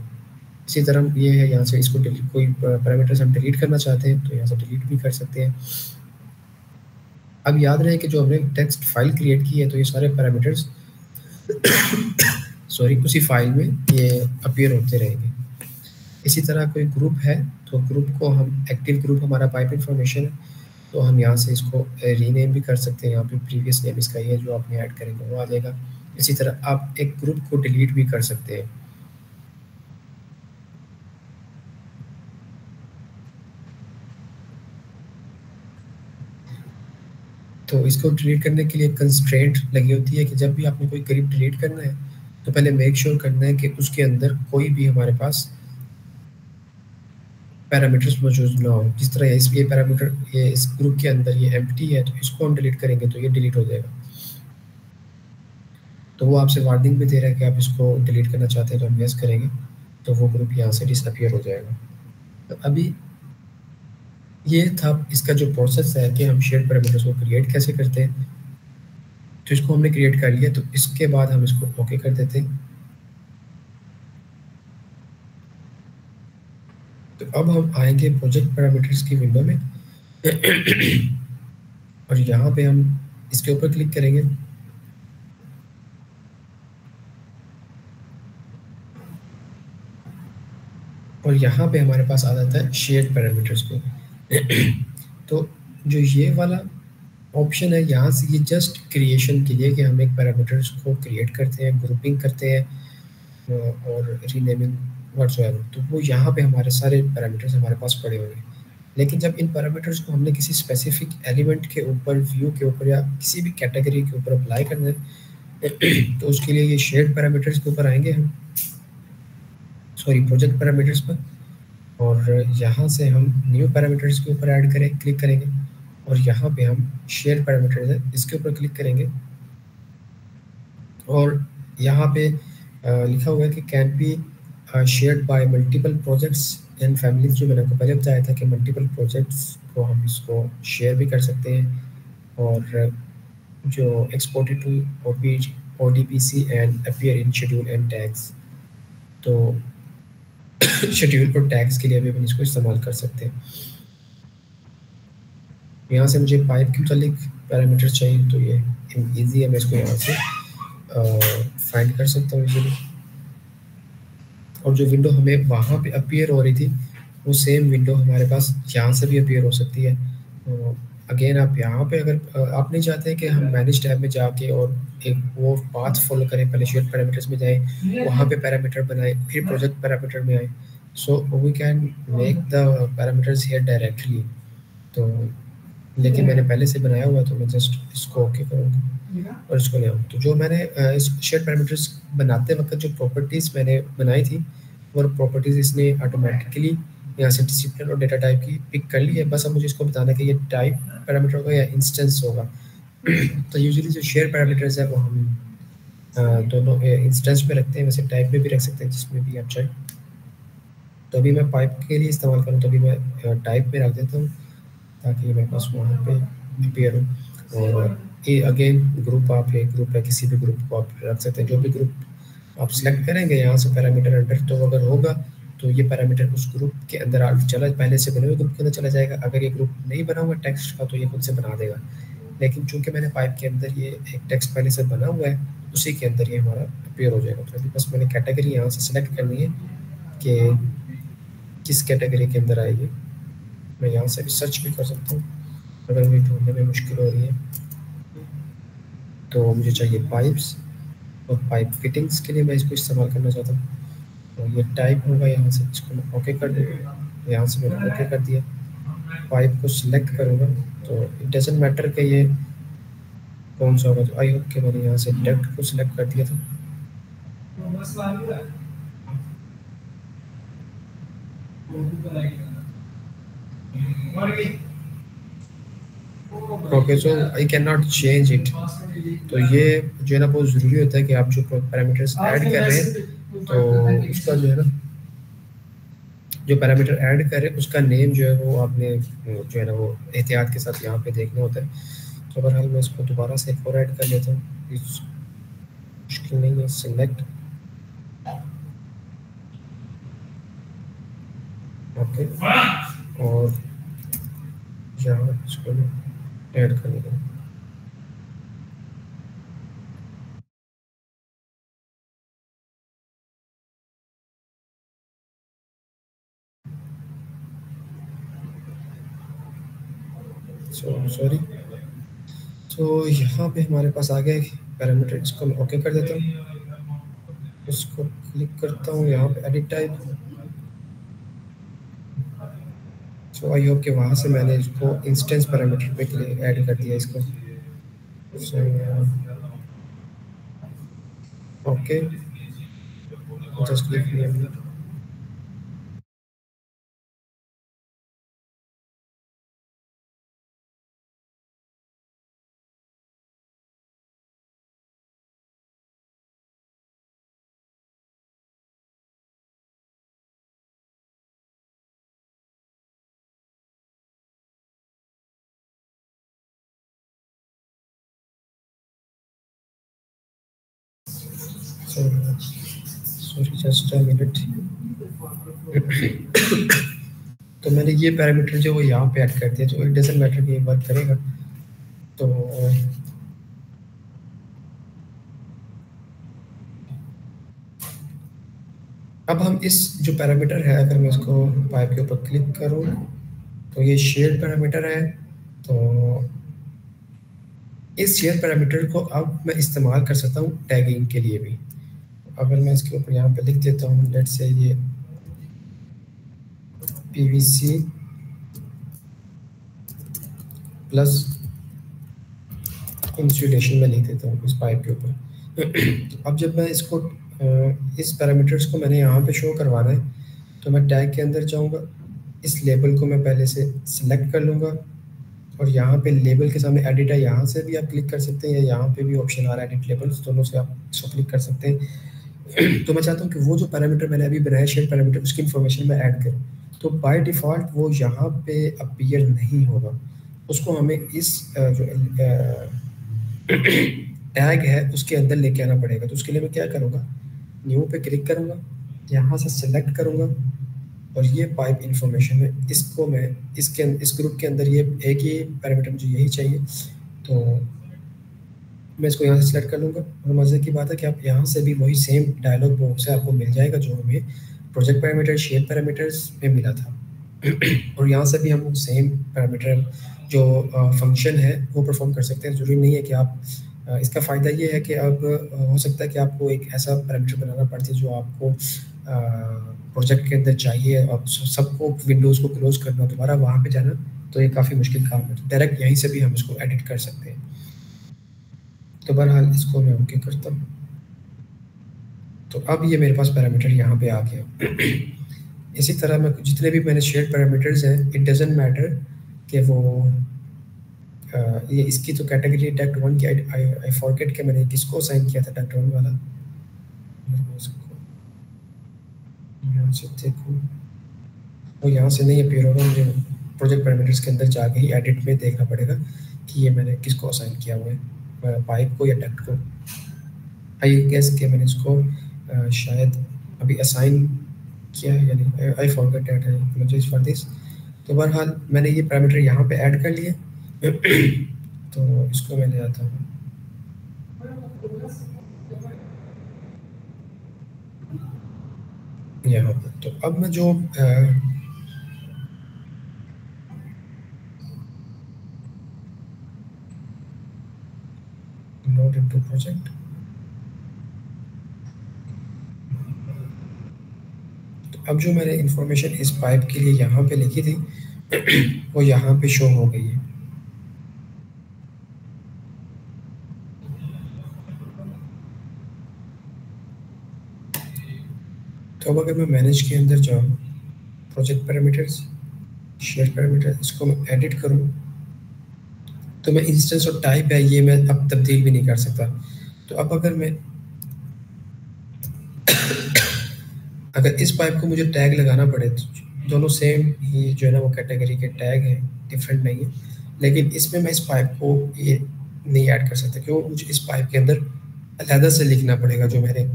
इसी तरह ये है, यहाँ से इसको कोई पैरामीटर्स हम डिलीट करना चाहते हैं तो यहाँ से डिलीट भी कर सकते हैं। अब याद रहे कि जो हमने टेक्स्ट फाइल क्रिएट की है तो ये सारे पैरामीटर्स सॉरी उसी फाइल में ये अपीयर होते रहेंगे। इसी तरह कोई ग्रुप है तो ग्रुप को हम एक्टिव ग्रुप हमारा पाइप इंफॉर्मेशन है, तो हम यहाँ से इसको रीनेम भी कर सकते हैं। यहाँ पे प्रीवियस नेम इसका ये जो आपने ऐड करेंगे वो आ जाएगा। इसी तरह आप एक ग्रुप को डिलीट भी कर सकते हैं। तो इसको डिलीट करने के लिए कंस्ट्रेंट लगी होती है कि जब भी आपने कोई ग्रुप डिलीट करना है तो पहले मेक श्योर करना है कि उसके अंदर कोई भी हमारे पास पैरामीटर्स मौजूद ना हो। जिस तरह ये पैरामीटर ये इस ग्रुप के अंदर ये एम्प्टी है तो इसको हम डिलीट करेंगे तो ये डिलीट हो जाएगा। तो वो आपसे वार्निंग भी दे रहा है कि आप इसको डिलीट करना चाहते हैं तो हम यस करेंगे तो वो ग्रुप यहाँ से डिसअपीयर हो जाएगा। तो अभी ये था इसका जो प्रोसेस है कि हम शेयर पैरामीटर्स को क्रिएट कैसे करते हैं। तो इसको हमने क्रिएट कर लिया, तो इसके बाद हम इसको ओके कर देते हैं। तो अब हम आएंगे प्रोजेक्ट पैरामीटर्स की विंडो में और यहाँ पे हम इसके ऊपर क्लिक करेंगे और यहाँ पे हमारे पास आ जाता है शेयर पैरामीटर्स को। तो जो ये वाला ऑप्शन है यहाँ से ये जस्ट क्रिएशन के लिए कि हम एक पैरामीटर्स को क्रिएट करते हैं, ग्रुपिंग करते हैं और रीनेमिंग व्हाटसोएवर। तो वो यहाँ पे हमारे सारे पैरामीटर्स हमारे पास पड़े हुए हैं। लेकिन जब इन पैरामीटर्स को हमने किसी स्पेसिफिक एलिमेंट के ऊपर, व्यू के ऊपर या किसी भी कैटेगरी के ऊपर अप्लाई करना है तो उसके लिए ये शेयर्ड पैरामीटर्स के ऊपर आएंगे हम, सॉरी प्रोजेक्ट पैरामीटर्स पर, और यहाँ से हम न्यू पैरामीटर्स के ऊपर ऐड करें क्लिक करेंगे और यहाँ पे हम शेयर पैरामीटर्स है इसके ऊपर क्लिक करेंगे और यहाँ पे लिखा हुआ है कि can be shared by multiple projects and families. जो मैंने आपको पहले बताया था कि मल्टीपल प्रोजेक्ट्स को हम इसको शेयर भी कर सकते हैं, और जो exported to ODBC and appear in schedule and tags. तो शेड्यूल और टैग्स के लिए भी हम इसको इस्तेमाल कर सकते हैं। यहाँ से मुझे पाइप के मुतालिक पैरामीटर्स चाहिए तो ये इजी है, मैं इसको यहाँ से फाइंड कर सकता हूँ इजीली। और जो विंडो हमें वहाँ पे अपीयर हो रही थी वो सेम विंडो हमारे पास यहाँ से भी अपीयर हो सकती है। तो अगेन आप यहाँ पे अगर आप नहीं चाहते कि हम मैनेज टैब में जाके और एक वो पाथ फॉलो करें, पहले शेयर पैरामीटर्स में जाएं, वहाँ पे पैरामीटर बनाएं, फिर प्रोजेक्ट पैरामीटर में आए, so we can make the parameters here directly. तो लेकिन मैंने पहले से बनाया हुआ तो मैं जस्ट इसको ओके करूँगा और इसको ले आऊँ। तो जो मैंने इस शेयर पैरामीटर्स बनाते वक्त जो प्रॉपर्टीज़ मैंने बनाई थी वो प्रॉपर्टीज़ इसने ऑटोमेटिकली यहाँ से डिसिप्लिन और डेटा टाइप की पिक कर ली है। बस अब मुझे इसको बताना कि ये टाइप पैरामीटर होगा या इंस्टेंस होगा। तो यूजुअली जो शेयर पैरामीटर्स है वो हम दोनों इंस्टेंस में रखते हैं, वैसे टाइप में भी रख सकते हैं जिसमें भी आप चाहें। तो अभी मैं पाइप के लिए इस्तेमाल करूँ तो अभी मैं टाइप में रख देता हूँ ताकि मेरे पास वहाँ पे अपीयर हो। और ये अगेन ग्रुप आप एक ग्रुप है, किसी भी ग्रुप को आप रख सकते हैं। जो भी ग्रुप आप सिलेक्ट करेंगे यहाँ से पैरामीटर अंडर, तो अगर होगा तो ये पैरामीटर उस ग्रुप के अंदर चला, पहले से बने हुए ग्रुप के अंदर चला जाएगा। अगर ये ग्रुप नहीं बना हुआ टेक्स्ट का तो ये खुद से बना देगा। लेकिन चूंकि मैंने पाइप के अंदर ये एक टेक्स्ट पहले से बना हुआ है उसी के अंदर ये हमारा अपीयर हो जाएगा। तो अभी बस मैंने कैटेगरी यहाँ से सिलेक्ट करनी है कि किस कैटेगरी के अंदर आएगी। मैं यहाँ से भी सर्च भी कर सकता हूँ अगर मुझे ढूंढने में मुश्किल हो रही है। तो मुझे चाहिए पाइप्स, और पाइप फिटिंग्स के लिए मैं इसको इस्तेमाल करना चाहता हूँ। तो ये टाइप होगा, यहाँ से इसको मैं ओके कर दूँगा। यहाँ से मैंने ओके कर दिया, पाइप को सिलेक्ट करूँगा तो इट डजेंट मैटर कि ये कौन सा होगा। तो आई होप कि मैंने यहाँ से डक्ट को सिलेक्ट कर दिया था। Okay, so I can not change it. तो ये जो है ना बहुत ज़रूरी होता है कि आप जो पैरामीटर्स ऐड कर रहे हैं तो उसका जो है ना, जो पैरामीटर ऐड कर रहे हैं उसका नेम जो है वो आपने जो है ना वो एहतियात के साथ यहाँ पे देखना होता है। तो बहरहाल मैं इसको दोबारा से एक और ऐड कर लेता हूँ, इस मुश्किल नहीं है। सिलेक्ट, ओके, और यहाँ इसको ऐड कर लेता हूँ। सॉरी। तो यहाँ पे हमारे पास आ गए पैरामीटर, इसको मैं ओके कर देता हूँ। इसको क्लिक करता हूँ यहाँ पे edit type. So I hope कि वहाँ से मैंने इसको इंस्टेंस पैरामीटर पे ऐड कर दिया इसको। So okay, just give me a minute. Sorry, just a minute. तो मैंने ये पैरामीटर जो वो यहाँ पे ऐड कर दिया, जो इट डजंट मैटर कि ये वर्क करेगा। तो अब हम इस जो पैरामीटर है, अगर मैं इसको पाइप के ऊपर क्लिक करूँ तो ये शेयर पैरामीटर है। तो इस शेयर पैरामीटर को अब मैं इस्तेमाल कर सकता हूँ टैगिंग के लिए भी। अगर मैं इसके ऊपर यहाँ पे लिख देता हूँ, लेट्स से ये पीवीसी प्लस इंसुलेशन में लिख देता हूँ इस पाइप के ऊपर। अब जब मैं इसको इस पैरामीटर्स को मैंने यहाँ पे शो करवाना है, तो मैं टैग के अंदर जाऊँगा, इस लेबल को मैं पहले से सिलेक्ट कर लूँगा, और यहाँ पे लेबल के सामने एडिट है, यहाँ से भी आप क्लिक कर सकते हैं, या यहाँ पे भी ऑप्शन आ रहा है एडिट लेबल्स, दोनों से आप इसको क्लिक कर सकते हैं। तो मैं चाहता हूँ कि वो जो पैरामीटर मैंने अभी बनाया शेयर पैरामीटर, उसकी इन्फॉर्मेशन मैं ऐड करूँ। तो बाय डिफ़ॉल्ट वो यहाँ पे अपीयर नहीं होगा, उसको हमें इस जो टैग है उसके अंदर लेके आना पड़ेगा। तो उसके लिए मैं क्या करूँगा, न्यू पे क्लिक करूँगा, यहाँ से सेलेक्ट करूँगा, और ये पाइप इन्फॉर्मेशन है, इसको मैं इस ग्रुप के अंदर ये एक ही पैरामीटर मुझे यही चाहिए। तो मैं इसको यहाँ से सेलेक्ट कर लूँगा, और मज़े की बात है कि आप यहाँ से भी वही सेम डायलॉग बॉक्स है आपको मिल जाएगा जो हमें प्रोजेक्ट पैरामीटर शेयर पैरामीटर्स में मिला था। और यहाँ से भी हम सेम पैरामीटर जो फंक्शन है वो परफॉर्म कर सकते हैं। ज़रूरी नहीं है कि आप इसका फ़ायदा ये है कि अब हो सकता है कि आपको एक ऐसा पैरामीटर बनाना पड़े जो आपको प्रोजेक्ट के अंदर चाहिए, और सबको विंडोज़ को क्लोज करना, दोबारा वहाँ पे जाना, तो ये काफ़ी मुश्किल काम है। तो डायरेक्ट यहीं से भी हम इसको एडिट कर सकते हैं। तो बहरहाल इसको मैं ओके करता हूँ। तो अब ये मेरे पास पैरामीटर यहाँ पे आ गया। इसी तरह मैं जितने भी मैंने शेयर पैरामीटर्स हैं, इट डजेंट मैटर कि वो ये इसकी तो कैटेगरी डक्ट वन की आई फॉरगेट कि मैंने किसको असाइन किया था डक्ट वन वाला। यहाँ से देखूँ, वो यहाँ से नहीं अपीयर होगा, मुझे प्रोजेक्ट पैरामीटर्स के अंदर जाके ही एडिट में देखना पड़ेगा कि ये मैंने किसको असाइन किया हुआ है, पाइप को या डक्ट को। आई गेस कि मैंने इसको शायद अभी असाइन किया है, यानी I forget that, I apologize for this. तो बहरहाल मैंने ये पैरामीटर यहाँ पे ऐड कर लिए। तो इसको मैं ले आता हूँ यहाँ पर। तो अब मैं जो नोट इनटू प्रोजेक्ट। तो अब जो मैंने इंफॉर्मेशन इस पाइप के लिए यहाँ पे लिखी थी वो यहाँ पे शो हो गई है। तो अब अगर मैं मैनेज के अंदर जाऊँ, प्रोजेक्ट पैरामीटर्स, शेयर पैरामीटर, इसको मैं एडिट करूँ, तो मैं इंस्टेंस और टाइप है ये मैं अब तब्दील भी नहीं कर सकता। तो अब अगर मैं अगर इस पाइप को मुझे टैग लगाना पड़े, तो दोनों सेम ही जो है ना वो कैटेगरी के टैग हैं, डिफरेंट नहीं है, लेकिन इसमें मैं इस पाइप को ये नहीं ऐड कर सकता, क्यों? मुझे इस पाइप के अंदर अलहदा से लिखना पड़ेगा जो मैंने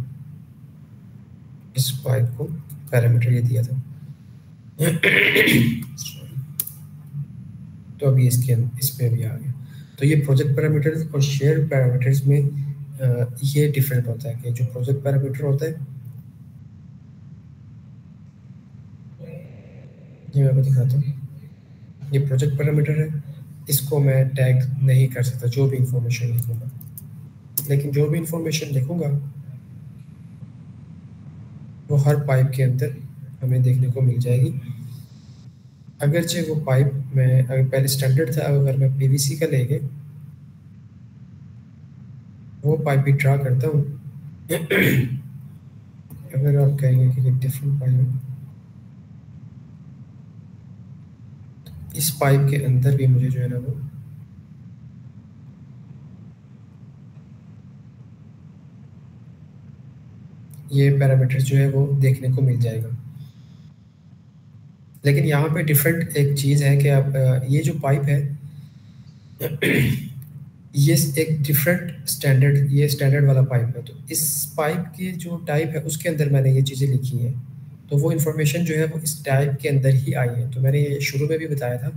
इस पाइप को पैरामीटर ये दिया था। तो अभी इसमें भी आ गया। तो ये प्रोजेक्ट पैरामीटर्स और शेयर पैरामीटर्स में ये डिफरेंट होता है कि जो प्रोजेक्ट पैरामीटर होता है, ये मैं आपको दिखाता हूँ, ये प्रोजेक्ट पैरामीटर है, इसको मैं टैग नहीं कर सकता जो भी इंफॉर्मेशन लिखूंगा, लेकिन जो भी इंफॉर्मेशन लिखूंगा वो हर पाइप के अंदर हमें देखने को मिल जाएगी। अगरचे वो पाइप में अगर पहले स्टैंडर्ड था, अगर मैं पीवीसी का लेके वो पाइप भी ड्रा करता हूँ अगर आप कहेंगे कि डिफरेंट पाइप है, इस पाइप के अंदर भी मुझे जो है ना वो ये पैरामीटर जो है वो देखने को मिल जाएगा। लेकिन यहाँ पे डिफरेंट एक चीज़ है कि आप ये जो पाइप है ये एक डिफरेंट स्टैंडर्ड, ये स्टैंडर्ड वाला पाइप है, तो इस पाइप की जो टाइप है उसके अंदर मैंने ये चीज़ें लिखी हैं, तो वो इन्फॉर्मेशन जो है वो इस टाइप के अंदर ही आई है। तो मैंने ये शुरू में भी बताया था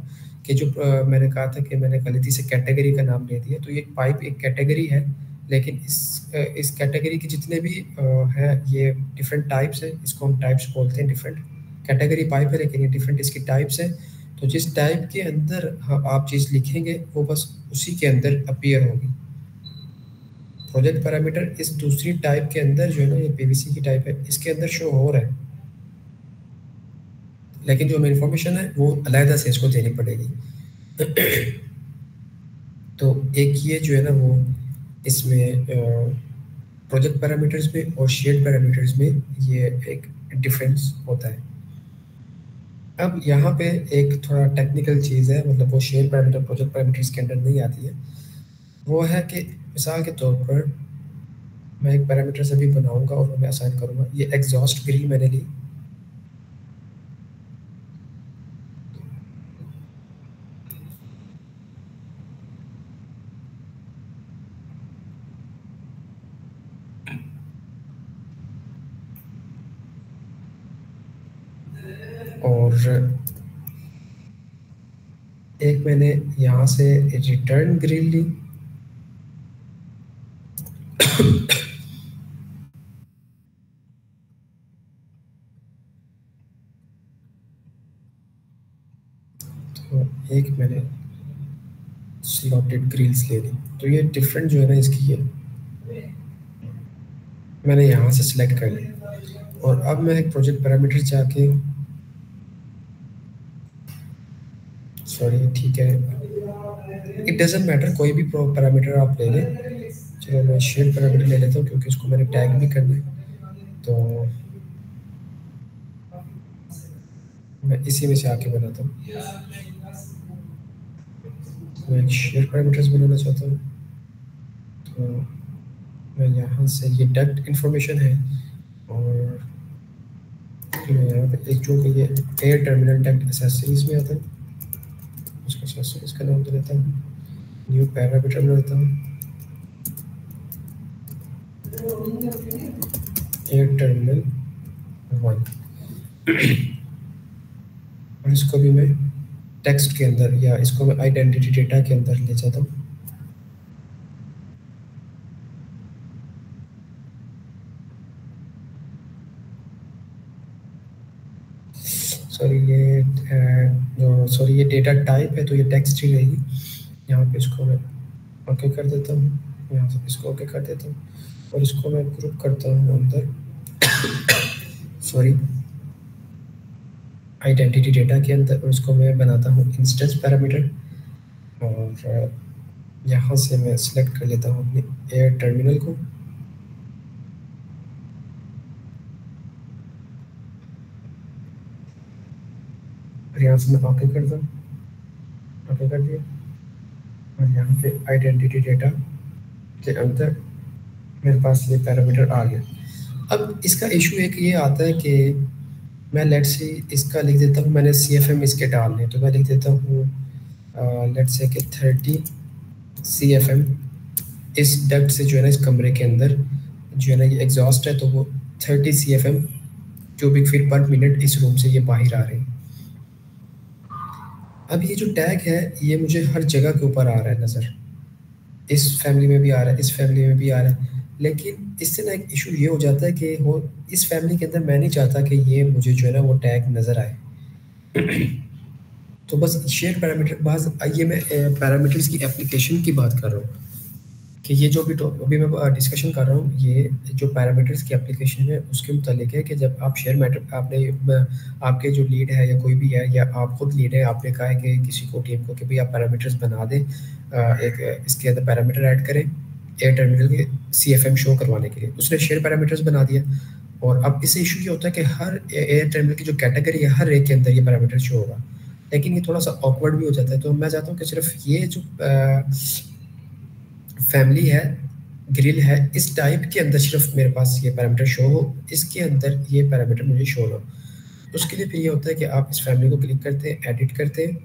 कि जो मैंने कहा था कि मैंने गलती से कैटेगरी का नाम ले दिया, तो ये पाइप एक कैटेगरी है, लेकिन इस कैटेगरी के जितने भी हैं ये डिफरेंट टाइप्स हैं, इसको हम टाइप्स बोलते हैं, डिफरेंट कैटेगरी पाइप है लेकिन ये डिफरेंट इसकी टाइप्स हैं। तो जिस टाइप के अंदर आप चीज़ लिखेंगे वो बस उसी के अंदर अपीयर होगी। प्रोजेक्ट पैरामीटर इस दूसरी टाइप के अंदर जो है ना, ये पीवीसी की टाइप है, इसके अंदर शो हो रहा है, लेकिन जो इन्फॉर्मेशन है वो अलहदा से इसको देनी पड़ेगी। तो एक ये जो है ना वो इसमें प्रोजेक्ट पैरामीटर्स में और शेयर्ड पैरामीटर्स में ये एक डिफरेंस होता है। अब यहाँ पे एक थोड़ा टेक्निकल चीज़ है, मतलब वो शेयर पैरामीटर प्रोजेक्ट पैरामीटर्स के अंदर नहीं आती है। वो है कि मिसाल के तौर पर मैं एक पैरामीटर से भी बनाऊंगा और मैं असाइन करूंगा, ये एग्जॉस्ट ग्रिल मैंने ली, और एक मैंने यहाँ से रिटर्न ग्रिल ली, तो एक मैंने स्लॉटेड ग्रिल्स ले ली। तो ये डिफरेंट जो है ना इसकी है, मैंने यहाँ से सिलेक्ट कर ली। और अब मैं एक प्रोजेक्ट पैरामीटर जाके, सॉरी ठीक है, इट डजेंट मैटर, कोई भी पैरामीटर आप ले लें। चलो मैं शेयर पैरामीटर ले लेता हूँ क्योंकि इसको मैंने टैग भी करना है, तो मैं इसी में से आके बनाता हूँ। मैं एक शेयर पैरामीटर्स बनाना चाहता हूँ, तो मैं यहाँ से ये डक्ट इन्फॉर्मेशन है, और मैं यहाँ पे एक जो कि ये एयर टर्मिनल डक्ट एसेसरीज में आता है, उसको एसेसरीज का नाम दे देता हूँ, न्यू पैरामीटर में देता हूँ एयर टर्मिनल 1, और इसको भी मैं टेक्स्ट के अंदर या इसको मैं आइडेंटिटी डेटा के अंदर ले जाता हूँ। सॉरी ये डेटा टाइप है तो ये टेक्स्ट ही रहेगी। यहाँ पे इसको मैं ओके कर देता हूँ। यहाँ से इसको ओके कर देता हूँ और इसको मैं ग्रुप करता हूँ अंदर सॉरी आइडेंटिटी डेटा के अंदर, और इसको मैं बनाता हूँ इंस्टेंस पैरामीटर। और यहाँ से मैं सिलेक्ट कर लेता हूँ अपने एयर टर्मिनल को, और यहाँ से मैं ओके कर दूँ, ओके कर दिया। और यहाँ पे आइडेंटिटी डेटा के अंदर मेरे पास ये पैरामीटर आ गया। अब इसका इशू एक ये आता है कि मैं लेट्स से इसका लिख देता हूँ, मैंने CFM इसके डालने, तो मैं लिख देता हूँ लेट्स से कि 30 CFM इस डक्ट से जो है ना, इस कमरे के अंदर जो है ना ये एग्जॉस्ट है, तो वो 30 CFM क्यूबिक फीट पर मिनट इस रूम से ये बाहर आ रहे हैं। अब ये जो टैग है ये मुझे हर जगह के ऊपर आ रहा है नज़र, इस फैमिली में भी आ रहा है, इस फैमिली में भी आ रहा है, लेकिन इससे ना एक इशू ये हो जाता है कि वो इस फैमिली के अंदर मैं नहीं चाहता कि ये मुझे जो है ना वो टैग नज़र आए। तो बस शेयर पैरामीटर बाज ये मैं पैरामीटर्स की एप्लीकेशन की बात कर रहा हूँ कि ये जो भी अभी मैं डिस्कशन कर रहा हूँ, ये जो पैरामीटर्स की एप्लीकेशन है उसके मुतालिक है कि जब आप शेयर मैटर आपने आपके जो लीड है या कोई भी है या आप खुद लीड है, आपने कहा है कि किसी को टीम को कि भाई आप पैरामीटर्स बना दें, एक इसके अंदर पैरामीटर ऐड करें एयर टर्मिनल के CFM शो करवाने के लिए, उसने शेयर पैरामीटर्स बना दिया। और अब इससे इशू ये होता है कि हर एयर टर्मिनल की जो कैटेगरी है हर एक के अंदर ये पैरामीटर शो होगा, लेकिन ये थोड़ा सा ऑकवर्ड भी हो जाता है। तो मैं चाहता हूँ कि सिर्फ ये जो फैमिली है, ग्रिल है, इस टाइप के अंदर सिर्फ मेरे पास ये पैरामीटर शो हो, इसके अंदर ये पैरामीटर मुझे शो हो। उसके लिए फिर ये होता है कि आप इस फैमिली को क्लिक करते हैं, एडिट करते हैं,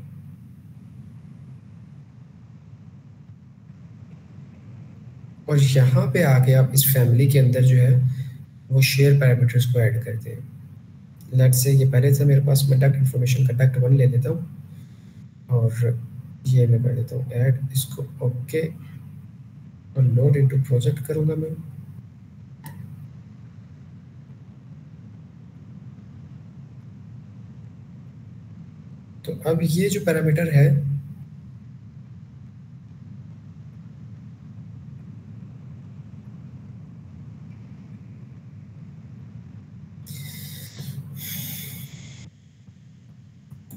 और यहाँ पे आके आप इस फैमिली के अंदर जो है वो शेयर पैरामीटर्स को ऐड करते हैं। लेट्स से ये पहले से मेरे पास, मैं डक्ट इन्फॉर्मेशन का डक्ट 1 ले लेता हूँ और ये मैं कर देता हूँ ऐड, इसको ओके और लोड इनटू प्रोजेक्ट करूँगा मैं। तो अब ये जो पैरामीटर है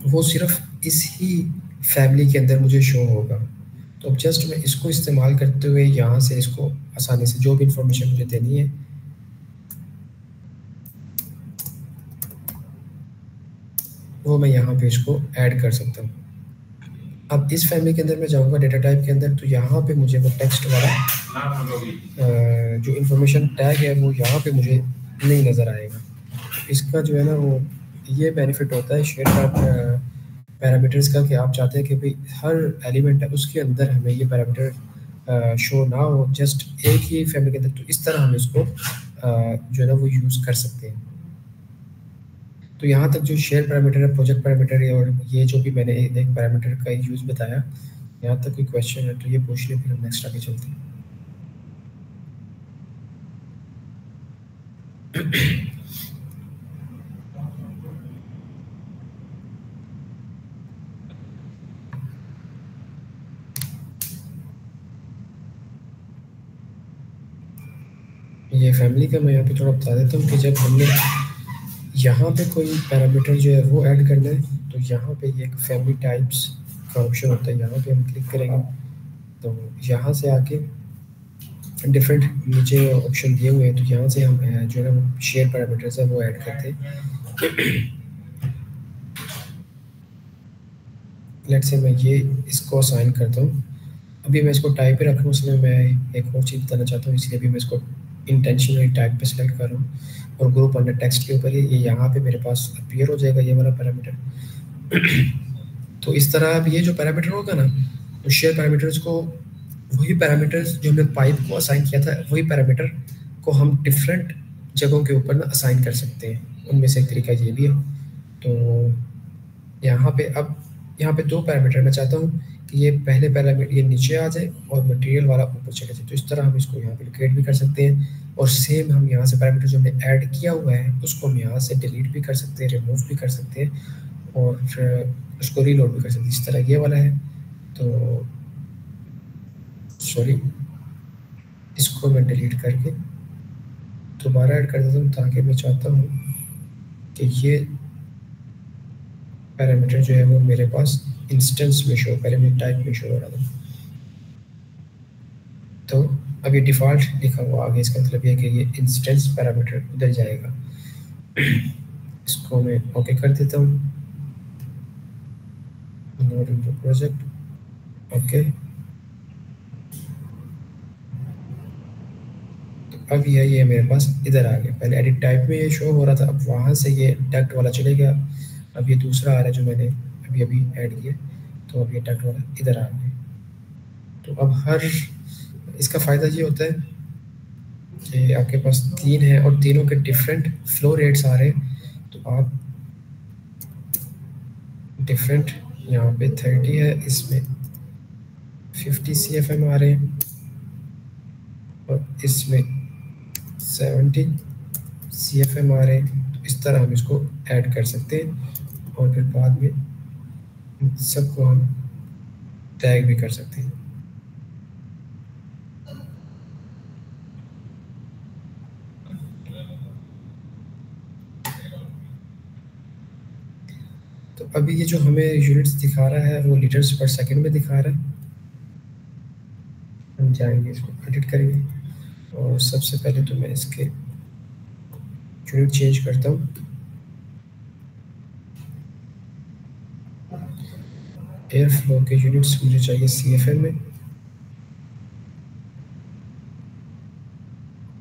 वो सिर्फ इस ही फैमिली के अंदर मुझे शो होगा। तो अब जस्ट मैं इसको इस्तेमाल करते हुए यहाँ से इसको आसानी से जो भी इंफॉर्मेशन मुझे देनी है वो मैं यहाँ पे इसको ऐड कर सकता हूँ। अब इस फैमिली के अंदर मैं जाऊँगा डेटा टाइप के अंदर, तो यहाँ पे मुझे वो टेक्स्ट वाला जो इंफॉर्मेशन टैग है वो यहाँ पे मुझे नहीं नज़र आएगा। इसका जो है ना वो ये बेनिफिट होता है शेयर पैरामीटर्स का कि आप चाहते हैं कि भाई हर एलिमेंट है उसके अंदर हमें ये पैरामीटर शो ना हो, जस्ट एक ही फैमिली के अंदर, तो इस तरह हम इसको जो है ना वो यूज़ कर सकते हैं। तो यहाँ तक जो शेयर पैरामीटर है, प्रोजेक्ट पैरामीटर है, और ये जो भी मैंने एक पैरामीटर का यूज़ बताया, यहाँ तक कोई क्वेश्चन है तो ये पूछ ले, फिर हम नेक्स्ट आगे चलते हैं। ये फैमिली का मैं यहाँ पे थोड़ा बता देता हूँ कि जब हमने यहाँ पे कोई पैरामीटर जो है वो ऐड करना है, तो यहाँ पे ये एक फैमिली टाइप्स का ऑप्शन होता है, यहाँ पे हम क्लिक करेंगे तो यहाँ से आके डिफरेंट नीचे ऑप्शन दिए हुए हैं, तो यहाँ से हम जो है ना शेयर पैरामीटर्स है वो ऐड करते हैं। लेट्स से मैं ये इसको असाइन करता हूँ, अभी मैं इसको टाइप पे रख रहा हूँ, उसमें मैं एक और चीज़ बताना चाहता हूँ, इसलिए भी मैं इसको इंटेंशनली टाइप पे सेलेक्ट कर रहा हूँ और ग्रुप अंडर टेक्स्ट के ऊपर ये यहाँ पे मेरे पास अपीयर हो जाएगा ये वाला पैरामीटर। तो इस तरह अब ये जो पैरामीटर होगा ना, तो शेयर पैरामीटर्स को, वही पैरामीटर्स जो हमने पाइप को असाइन किया था, वही पैरामीटर को हम डिफरेंट जगहों के ऊपर ना असाइन कर सकते हैं। उनमें से एक तरीका ये भी है। तो यहाँ पे अब यहाँ पे 2 पैरामीटर मैं चाहता हूँ कि ये पहले पैरामीटर ये नीचे आ जाए और मटेरियल वाला ऊपर चले जाए, तो इस तरह हम इसको यहाँ पे लोकेट भी कर सकते हैं। और सेम हम यहाँ से पैरामीटर जो हमने ऐड किया हुआ है उसको हम यहाँ से डिलीट भी कर सकते हैं, रिमूव भी कर सकते हैं और उसको रीलोड भी कर सकते हैं। इस तरह ये वाला है, तो सॉरी इसको मैं डिलीट करके दोबारा ऐड कर देता हूँ, ताकि मैं चाहता हूँ कि ये पैरामीटर जो है वो मेरे पास इंस्टेंस में शो, पहले मुझे टाइप में शो हो रहा था। तो अब ये डिफ़ॉल्ट लिखा हुआ आगे, इसका मतलब ये कि ये इंस्टेंस पैरामीटर उधर जाएगा। इसको मैं ओके कर देता हूँ, नोड इनटू प्रोजेक्ट, ओके। अब ये मेरे पास इधर आ गया। पहले एडिट टाइप में ये शो हो रहा था, अब वहाँ से ये डक्ट वाला चले गया। अब ये दूसरा आ रहा है जो मैंने अभी ऐड किया, तो अब ये डक्ट वाला इधर आ गया। तो अब हर इसका फ़ायदा ये होता है कि आपके पास 3 है और तीनों के डिफरेंट फ्लो रेट्स आ रहे हैं। तो आप डिफरेंट, यहाँ पे 30 है, इसमें 50 CFM आ रहे हैं और इसमें 70 CFM आ रहे हैं। तो इस तरह हम इसको ऐड कर सकते हैं और फिर बाद में सबको हम टैग भी कर सकते हैं। तो अभी ये जो हमें यूनिट्स दिखा रहा है वो लीटर्स पर सेकंड में दिखा रहा है। हम जाएंगे, इसको एडिट करेंगे और सबसे पहले तो मैं इसके यूनिट चेंज करता हूँ। एयर फ्लो के यूनिट्स मुझे चाहिए CFM में,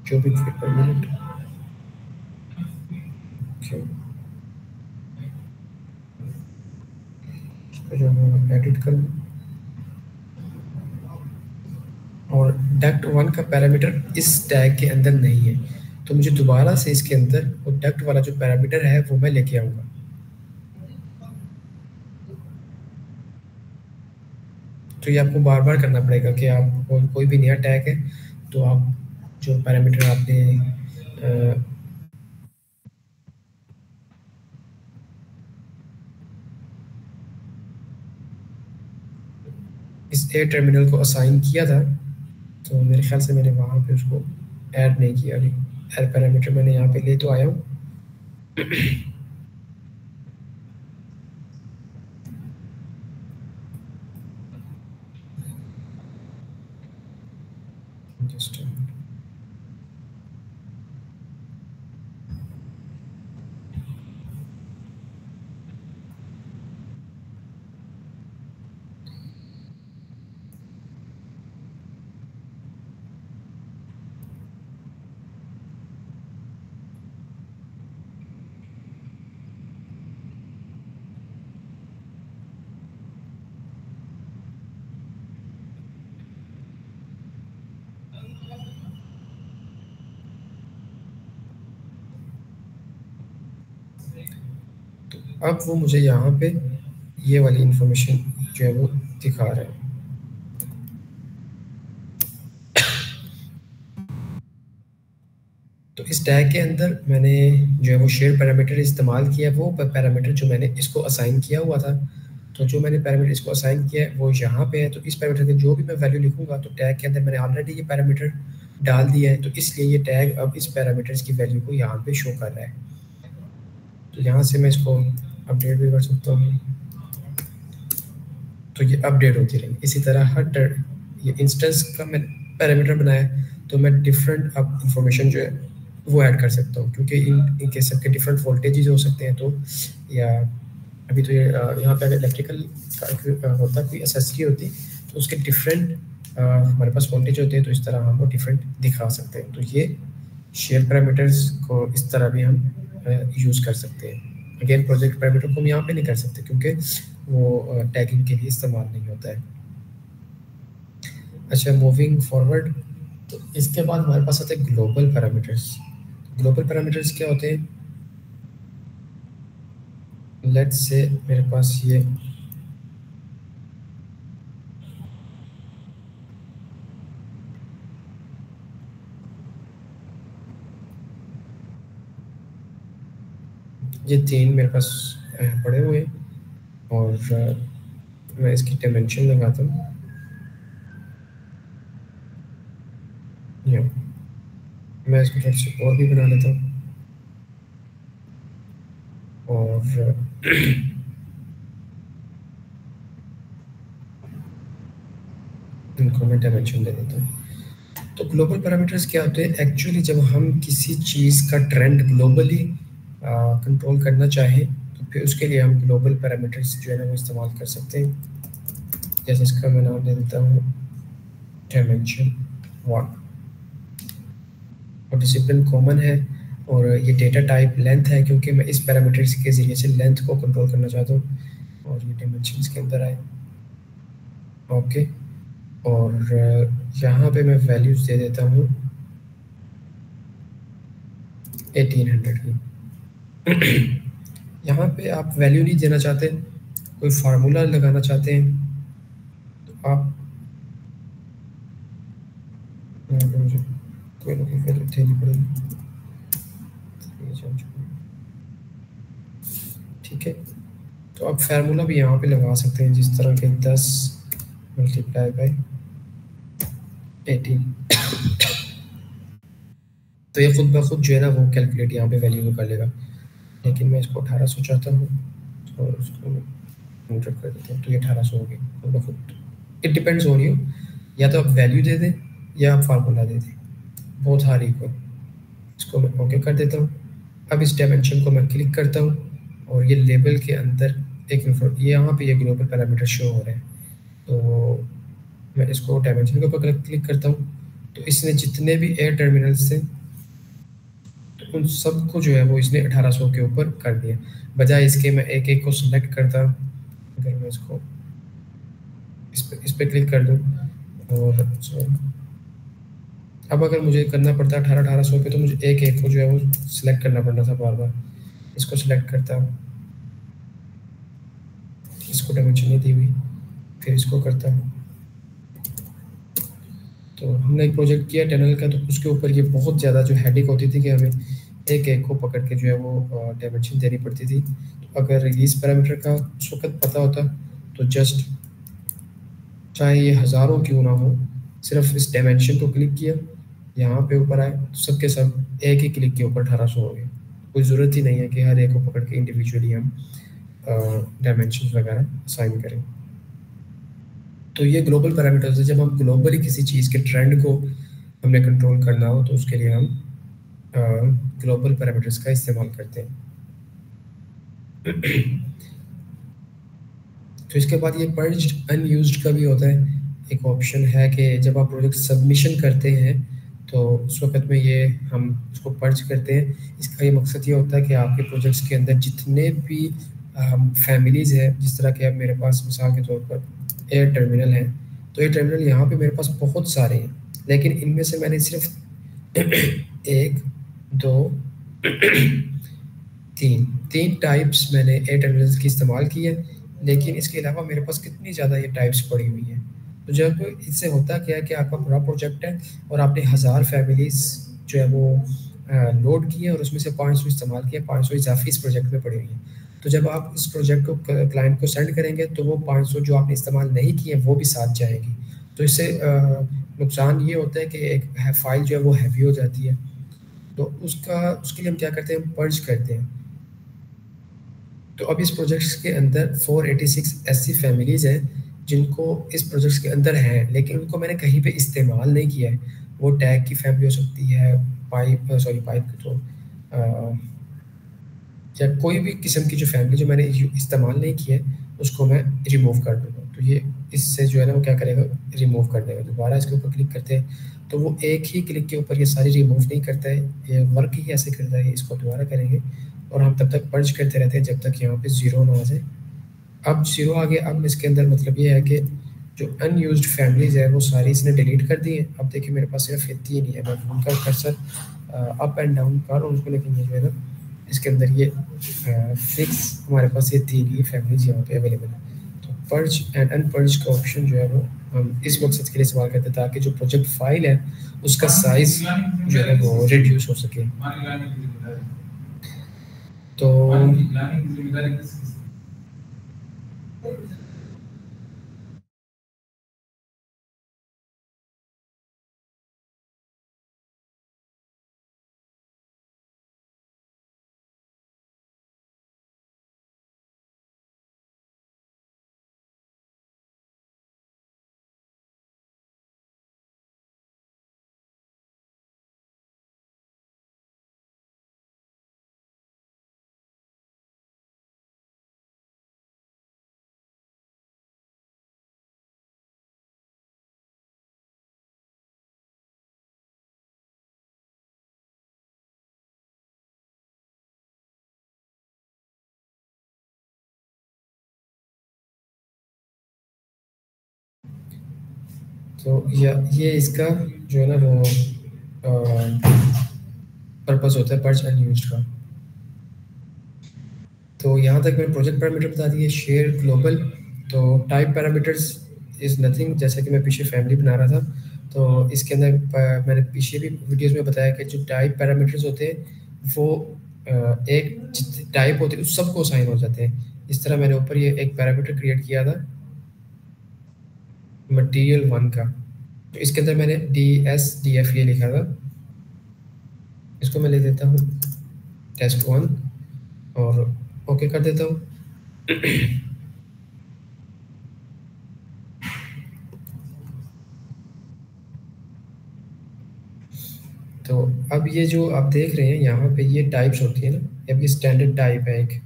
क्यूबिक फीट पर मिनट। एडिट कर, और डक्ट 1 का पैरामीटर इस टैग के अंदर नहीं है, तो मुझे दोबारा से इसके अंदर वो डक्ट वाला जो पैरामीटर है वो मैं लेके आऊँगा। तो ये आपको बार बार करना पड़ेगा कि आप कोई भी नया टैग है तो आप जो पैरामीटर आपने इस एयर टर्मिनल को असाइन किया था, तो मेरे ख्याल से मैंने वहाँ पे उसको ऐड नहीं किया। अभी एयर पैरामीटर मैंने यहाँ पे ले तो आया हूँ। जस्ट अब वो मुझे यहाँ पे ये वाली इंफॉर्मेशन जो है वो दिखा रहा है। तो इस टैग के अंदर मैंने जो है वो शेयर पैरामीटर इस्तेमाल किया, वो पैरामीटर जो मैंने इसको असाइन किया हुआ था। तो जो मैंने पैरामीटर इसको असाइन किया है वो यहाँ पे है। तो इस पैरामीटर के जो भी मैं वैल्यू लिखूंगा तो टैग के अंदर मैंने ऑलरेडी ये पैरामीटर डाल दिया है, तो इसलिए ये टैग अब इस पैरामीटर्स की वैल्यू को यहाँ पे शो कर रहा है। तो यहाँ से मैं इसको अपडेट भी कर सकता हूँ, तो ये अपडेट होती रहेगी। इसी तरह हर ये इंस्टेंस का मैं पैरामीटर बनाया, तो मैं डिफरेंट अब इंफॉर्मेशन जो है वो ऐड कर सकता हूँ, क्योंकि इनके सबके डिफरेंट वोल्टेजेस हो सकते हैं। तो या अभी तो ये यहाँ पे अगर इलेक्ट्रिकल का होता, कोई एसेसरी होती, तो उसके डिफरेंट हमारे पास वोल्टेज होते हैं, तो इस तरह हम वो डिफरेंट दिखा सकते हैं। तो ये शेयर पैरामीटर्स को इस तरह भी हम यूज़ कर सकते हैं। अगेन प्रोजेक्ट पैरामीटर को हम यहाँ पे नहीं कर सकते क्योंकि वो टैगिंग के लिए इस्तेमाल नहीं होता है। अच्छा, मूविंग फॉरवर्ड, तो इसके बाद हमारे पास आते हैं ग्लोबल पैरामीटर्स। ग्लोबल पैरामीटर्स क्या होते हैं? लेट्स से मेरे पास ये 3 मेरे पास पड़े हुए हैं और मैं इसकी डायमेंशन लगाता हूँ। या मैं इसको थोड़ी सी और भी बना लेता हूँ और इनको मैं डायमेंशन दे देता हूँ। तो ग्लोबल पैरामीटर्स क्या होते हैं एक्चुअली, जब हम किसी चीज़ का ट्रेंड ग्लोबली कंट्रोल करना चाहें तो फिर उसके लिए हम ग्लोबल पैरामीटर्स जो है ना वो इस्तेमाल कर सकते हैं। जैसे इसका मैं नाम दे देता हूँ डायमेंशन 1 और डिसिप्लिन कॉमन है और ये डेटा टाइप लेंथ है क्योंकि मैं इस पैरामीटर्स के ज़रिए से लेंथ को कंट्रोल करना चाहता हूँ और ये डायमेंशंस के अंदर आए। ओके, और यहाँ पे मैं वैल्यूज़ दे देता हूँ 1800 की। यहाँ पे आप वैल्यू नहीं देना चाहते, कोई फार्मूला लगाना चाहते हैं तो आप यहाँ पे मुझे कोई ना कोई वैल्यू देनी पड़ेगी। ठीक है, तो आप फार्मूला भी यहाँ पे लगा सकते हैं जिस तरह के 10 मल्टीप्लाई बाई 18, तो ये खुद ब खुद जो है ना वो कैलकुलेट यहाँ पे वैल्यू कर लेगा। लेकिन मैं इसको 1800 चाहता हूँ तो उसको एंटर कर देता हूँ, तो ये 1800 हो गया खुद ब खुद। इट डिपेंड्स ऑन यू, या तो आप वैल्यू दे दें या आप फार्मूला दे दें, बोथ आर इक्वल। इसको मैं ओके कर देता हूँ। अब इस डायमेंशन को मैं क्लिक करता हूँ और ये लेबल के अंदर एक ये यहाँ पे ये ग्लोबल पैरामीटर शो हो रहे हैं। तो मैं इसको डायमेंशन के ऊपर क्लिक करता हूँ तो इसने जितने भी एयर टर्मिनल्स थे तो उन सब को जो है वो इसने 1800 के ऊपर कर दिया। बजाय इसके मैं एक एक को सिलेक्ट करता, अगर मैं इसको इस पे क्लिक कर दूँ और अब अगर मुझे करना पड़ता 1800 पे तो मुझे एक एक को जो है वो सिलेक्ट करना पड़ता था बार बार। इसको सिलेक्ट करता हूँ, इसको डायमेंशन नहीं दी हुई, फिर इसको करता हूँ। तो हमने एक प्रोजेक्ट किया टनल का, तो उसके ऊपर ये बहुत ज़्यादा जो हेडेक होती थी कि हमें एक एक को पकड़ के जो है वो डायमेंशन देनी पड़ती थी। तो अगर इस पैरामीटर का उस वक्त पता होता तो जस्ट चाहे ये हज़ारों क्यों ना हो, सिर्फ इस डायमेंशन को क्लिक किया, यहाँ पे ऊपर आए तो सबके सब एक ही क्लिक के ऊपर 1800 हो गए। कोई ज़रूरत ही नहीं है कि हर एक को पकड़ के इंडिविजुअली हम डायमेंशन वगैरह असाइन करें। तो ये ग्लोबल पैरामीटर्स है, जब हम ग्लोबली किसी चीज़ के ट्रेंड को हमने कंट्रोल करना हो तो उसके लिए हम ग्लोबल पैरामीटर्स का इस्तेमाल करते हैं। तो इसके बाद ये पर्ज्ड अनयूज्ड का भी होता है। एक ऑप्शन है कि जब आप प्रोजेक्ट सबमिशन करते हैं तो उस वक्त में ये हम उसको पर्ज करते हैं। इसका ये मकसद ये होता है कि आपके प्रोजेक्ट्स के अंदर जितने भी फैमिलीज़ हैं, जिस तरह के अब मेरे पास मिसाल के तौर पर एयर टर्मिनल है, तो एयर टर्मिनल यहाँ पे मेरे पास बहुत सारे हैं, लेकिन इनमें से मैंने सिर्फ एक दो तीन टाइप्स मैंने एयर टर्मिनल्स की इस्तेमाल की है, लेकिन इसके अलावा मेरे पास कितनी ज़्यादा ये टाइप्स पड़ी हुई हैं। तो जब इससे होता क्या है कि आपका पूरा प्रोजेक्ट है और आपने 1000 फैमिलीज़ जो है वो लोड की है और उसमें से 500 इस्तेमाल किया, 500 इजाफी इस प्रोजेक्ट में पड़ी हुई है। तो जब आप इस प्रोजेक्ट को क्लाइंट को सेंड करेंगे तो वो 500 जो आपने इस्तेमाल नहीं किए वो भी साथ जाएगी। तो इससे नुकसान ये होता है कि एक फाइल जो है वो हैवी हो जाती है। तो उसके लिए हम क्या करते हैं, हम पर्ज करते हैं। तो अब इस प्रोजेक्ट्स के अंदर 486 ऐसी फैमिलीज़ हैं जिनको इस प्रोजेक्ट्स के अंदर हैं, लेकिन उनको मैंने कहीं पे इस्तेमाल नहीं किया है। वो टैग की फैमिली हो सकती है, पाइप की तो या कोई भी किस्म की जो फैमिली जो मैंने इस्तेमाल नहीं की है उसको मैं रिमूव कर दूँगा। तो ये इससे जो है ना वो क्या करेगा, रिमूव कर देगा। दोबारा इसके ऊपर क्लिक करते हैं तो वो एक ही क्लिक के ऊपर ये सारी रिमूव नहीं करता है, ये वर्क ही ऐसे करता है। इसको दोबारा करेंगे और हम तब तक पर्ज करते रहते हैं जब तक यहाँ पे ज़ीरो ना आ जाए। अब ज़ीरो आ गया। अब इसके अंदर मतलब ये है कि जो अनयूज्ड फैमिलीज़ है वो सारी इसने डिलीट कर दी है। अब देखिए मेरे पास सिर्फ ये 3 ही है। मैं उनका कर्सर अप एंड डाउन कर रहा हूँ उसको, लेकिन ये जो है ना इसके अंदर ये फिक्स हमारे पास ये 3 ही फैमिलीज़ यहाँ पे अवेलेबल है। तो पर्ज एंड अनपर्ज का ऑप्शन जो है वो हम इस मकसद के लिए इस्तेमाल करते हैं ताकि जो प्रोजेक्ट फाइल है उसका साइज़ जो है वो रिड्यूस हो सके। तो तो ये इसका जो है ना वो पर्पस होता है पर्च अनयूज्ड का। तो यहाँ तक मैंने प्रोजेक्ट पैरामीटर बता दिए, शेयर ग्लोबल। तो टाइप पैरामीटर्स इज़ नथिंग, जैसे कि मैं पीछे फैमिली बना रहा था, तो इसके अंदर मैंने पीछे भी वीडियोस में बताया कि जो टाइप पैरामीटर्स होते हैं वो एक जितने टाइप होते हैं उस सबको असाइन हो जाते हैं। इस तरह मैंने ऊपर ये एक पैरामीटर क्रिएट किया था मटेरियल 1 का, तो इसके अंदर मैंने DSDF ये लिखा था, इसको मैं ले देता हूँ टेस्ट 1 और ओके कर देता हूँ। तो अब ये जो आप देख रहे हैं यहाँ पे ये टाइप्स होती है ना, अब ये स्टैंडर्ड टाइप है एक,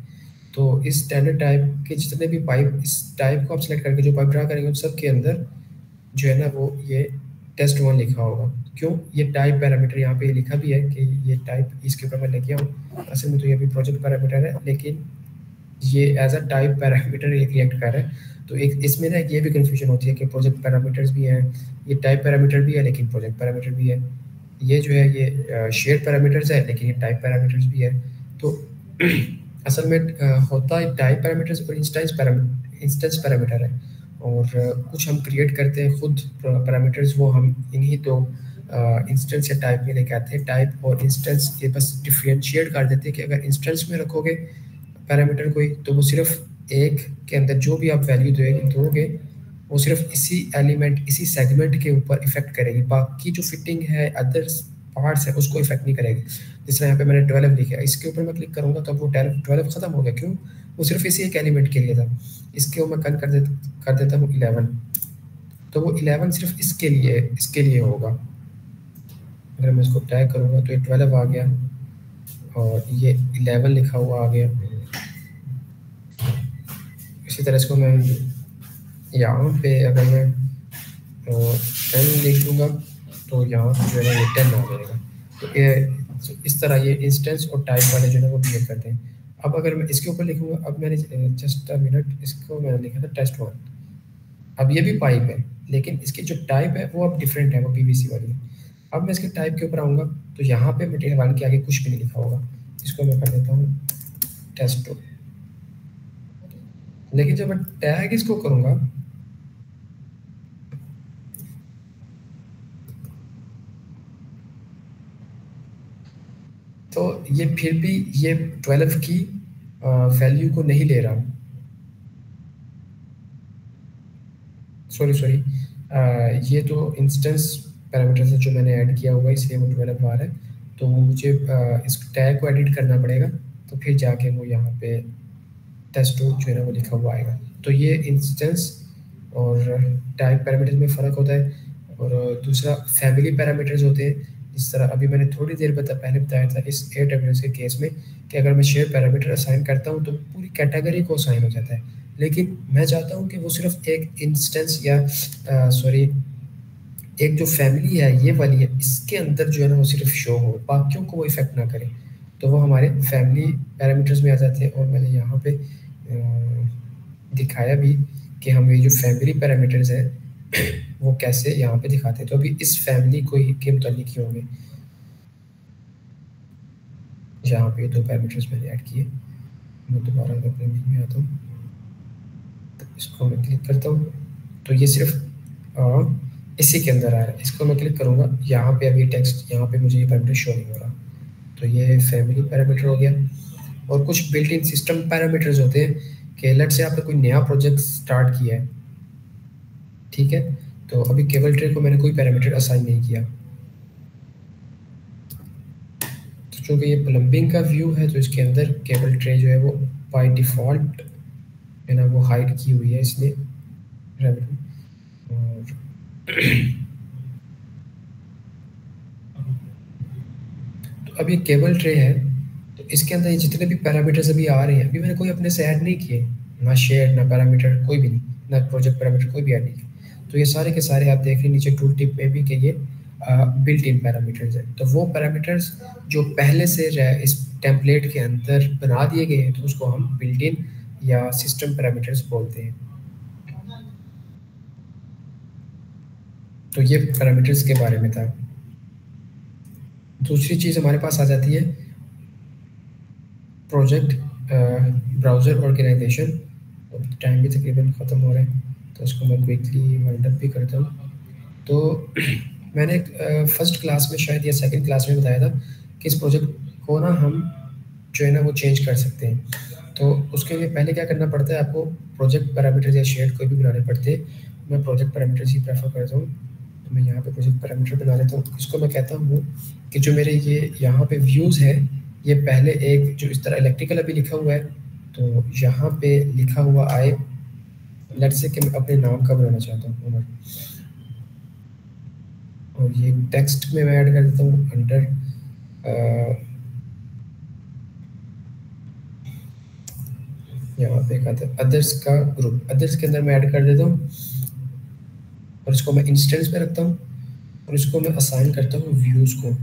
तो इस स्टैंडर्ड टाइप के जितने भी पाइप, इस टाइप को आप सेलेक्ट करके जो पाइप ड्रा करेंगे उन सब के अंदर जो है ना वो ये टेस्ट 1 लिखा होगा। क्यों? ये टाइप पैरामीटर यहाँ पे ये लिखा भी है कि ये टाइप, इसके ऊपर मैं लेके आऊँ, असल में तो ये भी प्रोजेक्ट पैरामीटर है लेकिन ये एज अ टाइप पैरामीटर ये रिएक्ट कर रहा है। तो एक इसमें ना ये भी कंफ्यूजन होती है कि प्रोजेक्ट पैरामीटर्स भी हैं, ये टाइप पैरामीटर भी है लेकिन प्रोजेक्ट पैरामीटर भी है, ये जो है ये शेयर पैरामीटर्स है लेकिन ये टाइप पैरामीटर्स भी है। तो असल में होता है टाइप पैरामीटर्स और इंस्टेंस पैरामीटर है, और कुछ हम क्रिएट करते हैं खुद पैरामीटर्स, वो हम इन्हीं तो इंस्टेंस या टाइप में लेके आते हैं। टाइप और इंस्टेंस ये बस डिफरेंशिएट कर देते हैं कि अगर इंस्टेंस में रखोगे पैरामीटर कोई तो वो सिर्फ एक के अंदर जो भी आप वैल्यू दोगे वो सिर्फ इसी एलिमेंट, इसी सेगमेंट के ऊपर इफेक्ट करेगी, बाकी जो फिटिंग है अदर पार्ट्स है उसको इफेक्ट नहीं करेगी। जिस तरह यहाँ पे मैंने 12 लिखा है, इसके ऊपर मैं क्लिक करूँगा तो वो 12 खत्म हो गया। क्यों? वो सिर्फ इसी एक एलिमेंट के लिए था। इसके मैं कन कर देता हूँ 11, तो वो 11 सिर्फ इसके लिए होगा। अगर मैं इसको टैग करूँगा तो ये 12 आ गया और ये 11 लिखा हुआ आ गया। इसी तरह इसको मैं यहाँ पे अगर मैं 10 लिख दूँगा तो यहाँ जो है ये 10 आ जाएगा। तो ये इस तरह ये इंस्टेंस और टाइप वाले जो है वो बिहेव करते हैं। अब अगर मैं इसके ऊपर लिखूँगा, अब मैंने जस्ट अ मिनट, इसको मैंने लिखा था टेस्ट 1। अब ये भी पाइप है लेकिन इसकी जो टाइप है वो अब डिफरेंट है, वो PVC वाली है। अब मैं इसके टाइप के ऊपर आऊँगा तो यहाँ पे मटेरियल 1 के आगे कुछ भी नहीं लिखा होगा। इसको मैं कर देता हूँ टेस्ट 2। लेकिन जब मैं टैग इसको करूँगा तो ये फिर भी ये 12 की वैल्यू को नहीं ले रहा। सॉरी, ये तो इंस्टेंस पैरामीटर है जो मैंने ऐड किया होगा इसलिए वो 12 आ रहा है। तो वो मुझे इस टैग को एडिट करना पड़ेगा, तो फिर जाके वो यहाँ पे टेस्ट 2 जो है ना वो लिखा हुआ आएगा। तो ये इंस्टेंस और टैग पैरामीटर्स में फ़र्क होता है। और दूसरा फैमिली पैरामीटर्स होते हैं, जिस तरह अभी मैंने थोड़ी देर पहले बताया था इस AWS के केस में कि अगर मैं शेयर पैरामीटर असाइन करता हूँ तो पूरी कैटेगरी को असाइन हो जाता है, लेकिन मैं चाहता हूँ कि वो सिर्फ एक इंस्टेंस या एक जो फैमिली है ये वाली है इसके अंदर जो है ना वो सिर्फ शो हो, बाकियों को वो इफेक्ट ना करे। तो वो हमारे फैमिली पैरामीटर्स में आ जाते हैं। और मैंने यहाँ पे दिखाया भी कि हम ये जो फैमिली पैरामीटर्स है वो कैसे यहाँ पे दिखाते हैं। तो अभी इस फैमिली को ही के मुतालिक ही होंगे, यहाँ पे 2 पैरामीटर्स मैंने ऐड किए। मैं दोबारा अपने मेन्यू में आता हूँ तो इसको मैं क्लिक करता हूँ तो ये सिर्फ इसी के अंदर आ रहा है। इसको मैं क्लिक करूँगा, यहाँ पे अभी टेक्स्ट, यहाँ पे मुझे ये पैरामीटर शो नहीं हो रहा। तो ये फैमिली पैरामीटर हो गया। और कुछ बिल्ट इन सिस्टम पैरामीटर्स होते हैं कि लेट्स से आपने कोई नया प्रोजेक्ट स्टार्ट किया है, ठीक है, तो अभी केबल ट्रे को मैंने कोई पैरामीटर असाइन नहीं किया, तो चूँकि ये प्लम्बिंग का व्यू है तो इसके अंदर केबल ट्रे जो है वो बाय डिफ़ॉल्ट है ना वो हाइड की हुई है इसने और तो अब ये केबल ट्रे है तो इसके अंदर ये जितने भी पैरामीटर्स अभी आ रहे हैं अभी मैंने कोई अपने से ऐड नहीं किए, ना शेयर ना पैरामीटर कोई भी नहीं, ना प्रोजेक्ट पैरामीटर कोई भी ऐड नहीं किया। तो ये सारे के सारे आप देख रहे हैं नीचे टूल टिप पे भी कि ये बिल्ट इन पैरामीटर्स है। तो वो पैरामीटर्स जो पहले से इस टेम्पलेट के अंदर बना दिए गए हैं तो उसको हम बिल्ट इन या सिस्टम पैरामीटर्स बोलते हैं। तो ये पैरामीटर्स के बारे में था। दूसरी चीज़ हमारे पास आ जाती है प्रोजेक्ट ब्राउज़र ऑर्गेनाइजेशन। टाइम भी तकरीबन ख़त्म हो रहा है, तो इसको मैं क्विकली वाइंड अप भी करता हूँ। तो मैंने फर्स्ट क्लास में शायद या सेकंड क्लास में बताया था कि इस प्रोजेक्ट को ना हम जो है ना वो चेंज कर सकते हैं। तो उसके लिए पहले क्या करना पड़ता है, आपको प्रोजेक्ट पैरामीटर्स या शेड कोई भी बनाने पड़ते हैं। मैं प्रोजेक्ट पैरामीटर्स ही प्रेफर करता हूँ, तो मैं यहाँ पे प्रोजेक्ट पैरामीटर बना लेता हूँ। इसको मैं कहता हूँ कि जो मेरे ये यहाँ पे व्यूज़ है, ये पहले एक जो इस तरह इलेक्ट्रिकल अभी लिखा हुआ है, तो यहाँ पे लिखा हुआ आए, लेट्स से कि मैं अपने नाम का बनाना चाहता हूँ उमर, और ये टेक्स्ट में मैं ऐड कर देता हूँ अंडर यहाँ पे एक आता है अदर्स का ग्रुप, अदर्स के अंदर मैं ऐड कर देता हूँ और इसको मैं इंस्टेंस पे रखता हूँ और इसको मैं असाइन करता हूँ व्यूज़ को।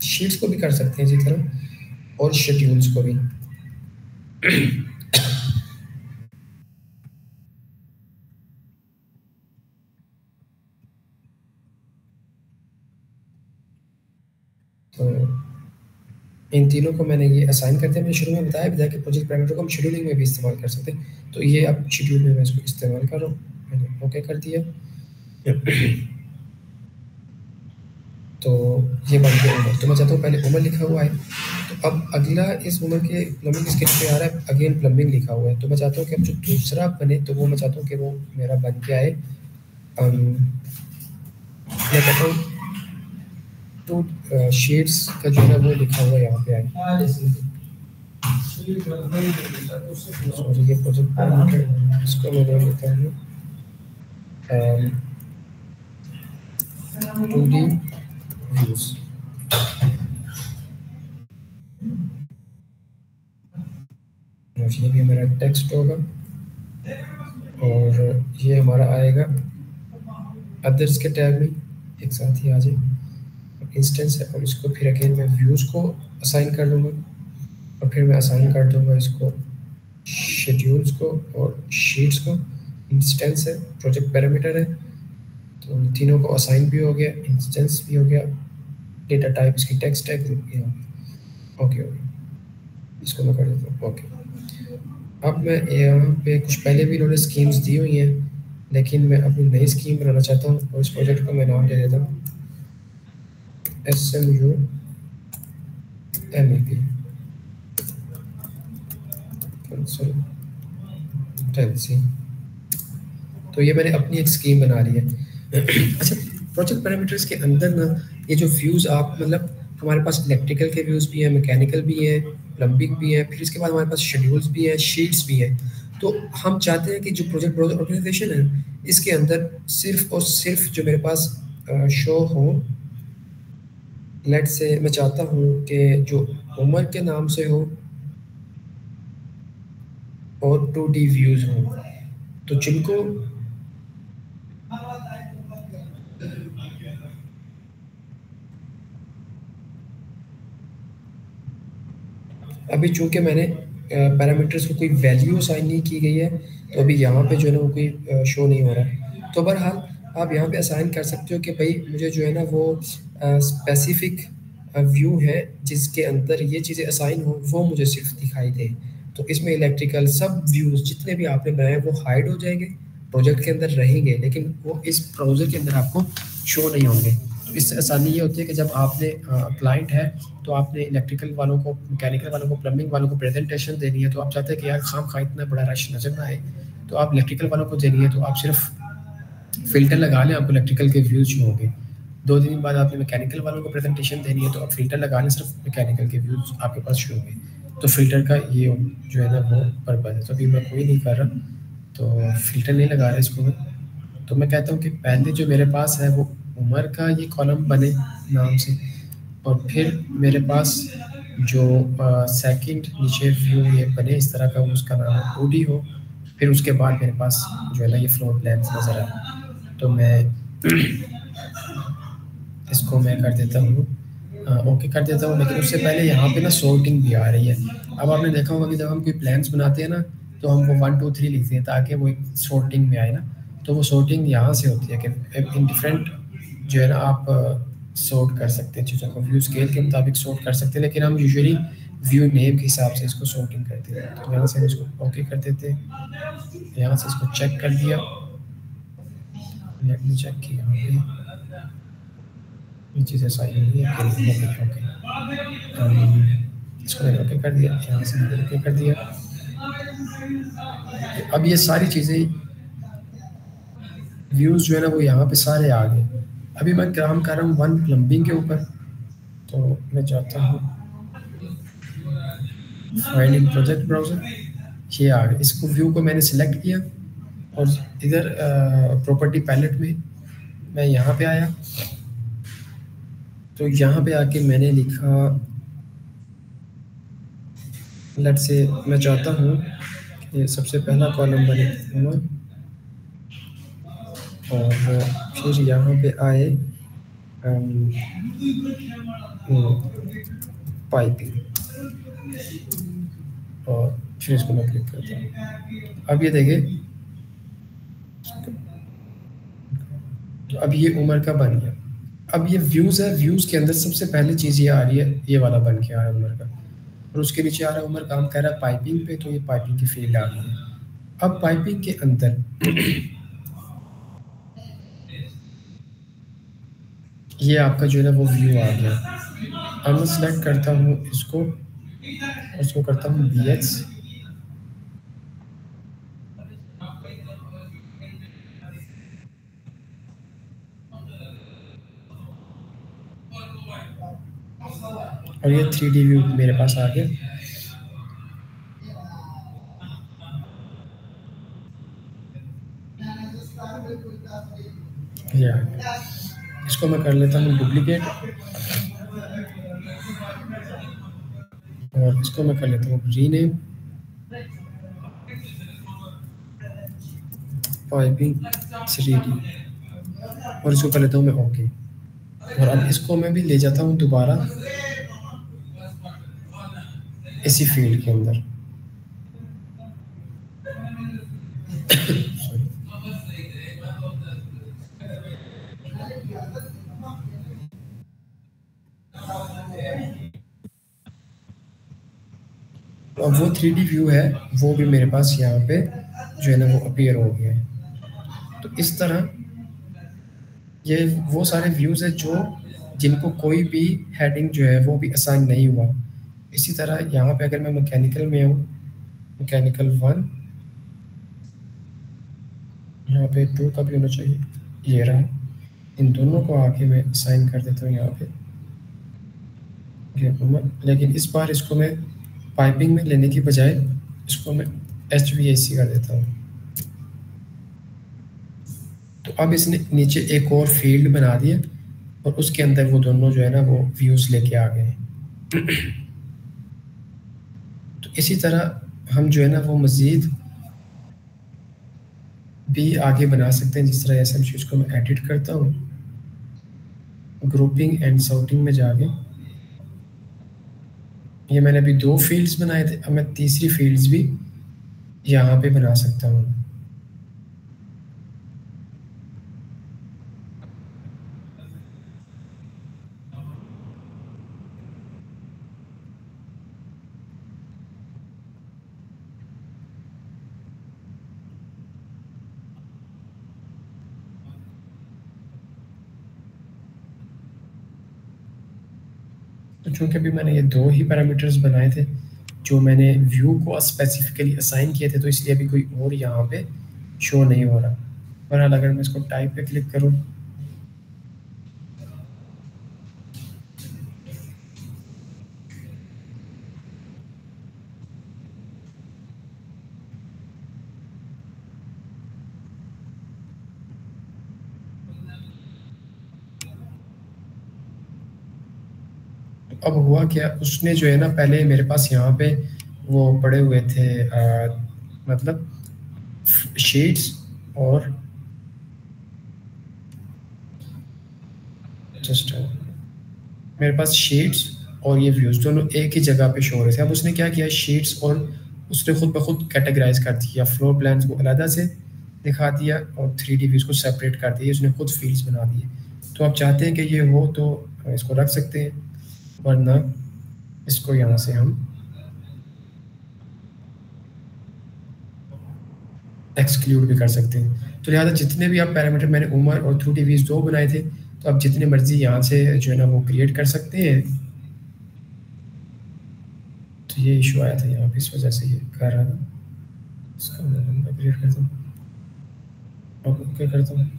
शीट्स को भी कर सकते हैं इसी तरह और शेड्यूल्स को भी। तो इन तीनों को मैंने ये असाइन करते हैं। मैंने शुरू में बताया भी था कि प्रोजेक्ट पैरामीटर को हम शेड्यूलिंग में भी इस्तेमाल कर सकते हैं। तो ये अब शेड्यूल में मैं इसको इस्तेमाल कर रहा हूँ, मैंने ओके कर दिया। तो ये बन गया उमर। तो मैं चाहता हूँ पहले उमर लिखा हुआ है, तो अब अगला इस उमर के प्लम्बिंग स्किल पे आ रहा है, अगेन प्लम्बिंग लिखा हुआ है। तो मैं चाहता हूँ कि अब जो दूसरा बने, तो वो मैं चाहता हूँ कि वो मेरा बन के आए, मैं कहता हूँ तो शेड्स का जो है वो लिखा हुआ यहाँ पे आए। सॉरी, ये प्रोजेक्ट पैरामीटर इसको मैं ले लेता हूँ 2D व्यूज। ये भी हमारा टेक्स्ट होगा और ये हमारा आएगा अदर्स के टैब में, एक साथ ही आ जाए इंस्टेंस है। और इसको फिर अगेन मैं व्यूज़ को असाइन कर दूंगा और फिर मैं असाइन कर दूंगा इसको शेड्यूल्स को और शीट्स को। इंस्टेंस है, प्रोजेक्ट पैरामीटर है, तो तीनों को असाइन भी हो गया, इंस्टेंस भी हो गया, डेटा टाइप इसकी टेक्स्ट है, ग्रुप भी हो गया। ओके ओके, इसको मैं कर देता हूँ ओके। अब मैं यहाँ पे कुछ पहले भी इन्होंने स्कीम्स दी हुई हैं, लेकिन मैं अपनी नई स्कीम बनाना चाहता हूँ और इस प्रोजेक्ट को मैं नाम दे देता हूँ SMU MEP कंसल्टेंसी। तो ये मैंने अपनी एक स्कीम बना ली है। अच्छा, प्रोजेक्ट पैरामीटर्स के अंदर ना ये जो व्यूज़ आप मतलब हमारे पास इलेक्ट्रिकल के व्यूज़ भी हैं, मैकेनिकल भी हैं, प्लम्बिंग भी है, फिर इसके बाद हमारे पास शेड्यूल्स भी हैं, शीट्स भी हैं। तो हम चाहते हैं कि जो प्रोजेक्ट ऑर्गेनाइजेशन है इसके अंदर सिर्फ और सिर्फ जो मेरे पास शो हो, लेट्स से मैं चाहता हूँ कि जो उमर के नाम से हो और 2D व्यूज़ हो, तो जिनको अभी चूंकि मैंने पैरामीटर्स को कोई वैल्यू असाइन नहीं की गई है, तो अभी यहाँ पे जो है ना वो कोई शो नहीं हो रहा है। तो बहरहाल आप यहाँ पे असाइन कर सकते हो कि भाई मुझे जो है ना वो स्पेसिफिक व्यू है जिसके अंदर ये चीज़ें असाइन हो, वो मुझे सिर्फ दिखाई दे। तो इसमें इलेक्ट्रिकल सब व्यूज़ जितने भी आपने बनाए वो हाइड हो जाएंगे, प्रोजेक्ट के अंदर रहेंगे, लेकिन वो इस ब्राउज़र के अंदर आपको शो नहीं होंगे। तो इससे आसानी ये होती है कि जब आपने क्लाइंट है तो आपने इलेक्ट्रिकल वालों को, मैकेनिकल वालों को, प्लम्बिंग वालों को प्रेजेंटेशन देनी है, तो आप चाहते हैं कि यार खाम खा इतना बड़ा रश नजर ना आए, तो आप इलेक्ट्रिकल वालों को देनी है, तो आप सिर्फ फिल्टर लगा लें, आपको इलेक्ट्रिकल के व्यूज शो होंगे। 2 दिन बाद आपने मैकेनिकल वालों को प्रेजेंटेशन देनी है, तो आप फिल्टर लगा लें, सिर्फ मैकेनिकल के व्यूज आपके पास शो होंगे। तो फिल्टर का ये जो है ना वो पर्पज है। तो अभी मैं कोई नहीं कर रहा, तो फिल्टर नहीं लगा रहा इसको मैं। तो मैं कहता हूँ कि पहले जो मेरे पास है वो उमर का ये कॉलम बने नाम से, और फिर मेरे पास जो सेकंड नीचे व्यू ये बने इस तरह का, उसका नाम 2D हो। फिर उसके बाद मेरे पास जो है ना ये फ्लोर प्लान नज़र आए। तो मैं इसको मैं कर देता हूँ ओके कर देता हूँ, लेकिन उससे पहले यहाँ पे ना सॉर्टिंग भी आ रही है। अब आपने देखा होगा कि जब हम कोई प्लान्स बनाते हैं ना, तो हम वो 1 2 3 लिखते हैं ताकि वो एक सॉर्टिंग में आए ना। तो वो सॉर्टिंग यहाँ से होती है कि इन डिफरेंट जो है ना आप सॉर्ट कर सकते हैं चीज़ों को, व्यू स्केल के मुताबिक सॉर्ट कर सकते हैं, लेकिन हम यूजुअली व्यू नेम के हिसाब से इसको सॉर्टिंग करते हैं। तो यहाँ से हम इसको ओके कर देते हैं, यहाँ से इसको चेक कर दिया, लेट मी चेक कि यहाँ पे ये चीज़ें सही हुई है कि नहीं। ओके इसको मैंने ओके कर दिया, यहाँ से मैंने ओके कर दिया। अब ये सारी चीज़ें व्यूज़ जो है ना वो यहाँ पे सारे आ गए। अभी मैं काम कर रहा हूँ वन प्लम्बिंग के ऊपर, तो मैं जाता हूँ फाइल इन प्रोजेक्ट ब्राउज़र, ये आ गया। इसको व्यू को मैंने सिलेक्ट किया और इधर प्रॉपर्टी पैलेट में मैं यहाँ पे आया, तो यहाँ पे आके मैंने लिखा, लेट से मैं चाहता हूँ कि सबसे पहला कॉलम बने और फिर यहाँ पे आए पाइपिंग और फिर इसको मैं क्लिक करता हूँ। अब ये देखें, तो अब ये उम्र का बन गया। अब ये व्यूज़ है, व्यूज़ के अंदर सबसे पहली चीज़ ये आ रही है, ये वाला बन के आ रहा है उम्र का, और उसके नीचे आ रहा है उम्र काम कर रहा है पाइपिंग पे, तो ये पाइपिंग की फील्ड आ गई है। अब पाइपिंग के अंदर ये आपका जो है ना वो व्यू आ गया। अब मैं सेलेक्ट करता हूँ इसको, उसको करता हूँ BX, और ये 3D व्यू मेरे पास आ गया। ये आ गया। इसको मैं कर लेता हूँ डुप्लीकेट और इसको मैं कर लेता हूँ रीनेम पाइपिंग 3D और इसको कर लेता हूँ मैं ओके। और अब इसको मैं भी ले जाता हूँ दोबारा इसी फील्ड के अंदर। अब वो 3D व्यू है वो भी मेरे पास यहाँ पे जो है ना वो अपीयर हो गया है। तो इस तरह ये वो सारे व्यूज़ है जो जिनको कोई भी हेडिंग जो है वो भी असाइन नहीं हुआ। इसी तरह यहाँ पे अगर मैं मैकेनिकल में हूँ, मैकेनिकल 1, यहाँ पे 2 का भी होना चाहिए, ये रहा। इन दोनों को आके मैं असाइन कर देता हूँ यहाँ पे, लेकिन इस बार इसको मैं पाइपिंग में लेने की बजाय इसको मैं HVAC कर देता हूँ। तो अब इसने नीचे एक और फील्ड बना दिया और उसके अंदर वो दोनों जो है ना वो व्यूज़ लेके आ गए। तो इसी तरह हम जो है ना वो मज़ीद भी आगे बना सकते हैं। जिस तरह ऐसे चीज़ को मैं एडिट करता हूँ, ग्रुपिंग एंड सॉर्टिंग में जाके ये मैंने अभी 2 फील्ड्स बनाए थे, अब मैं तीसरी फील्ड्स भी यहाँ पे बना सकता हूँ। तो चूँकि अभी मैंने ये 2 ही पैरामीटर्स बनाए थे जो मैंने व्यू को स्पेसिफिकली असाइन किए थे, तो इसलिए अभी कोई और यहाँ पे शो नहीं हो रहा। बहरहाल अगर मैं इसको टाइप पे क्लिक करूँ, अब हुआ क्या, उसने जो है ना पहले मेरे पास यहाँ पे वो पड़े हुए थे मतलब शीट्स और जस्ट मेरे पास शीट्स और ये व्यूज़ दोनों एक ही जगह पे शो हो रहे थे। अब उसने क्या किया, शीट्स और उसने खुद ब खुद कैटेगराइज कर दिया फ्लोर प्लान्स को अलहदा से दिखा दिया और 3D व्यूज़ को सेपरेट कर दिया, उसने खुद फील्ड्स बना दिए। तो आप चाहते हैं कि ये हो तो इसको रख सकते हैं, वरना इसको यहाँ से हम एक्सक्लूड भी कर सकते हैं। तो लिहाजा जितने भी आप पैरामीटर, मैंने उमर और 3D व्यूज़ 2 बनाए थे, तो आप जितने मर्जी यहाँ से जो है ना वो क्रिएट कर सकते हैं। तो ये इशू आया था यहाँ पे, इस वजह से ये कर रहा था। इसको मैं क्रिएट करता हूँ, ओके करता हूँ।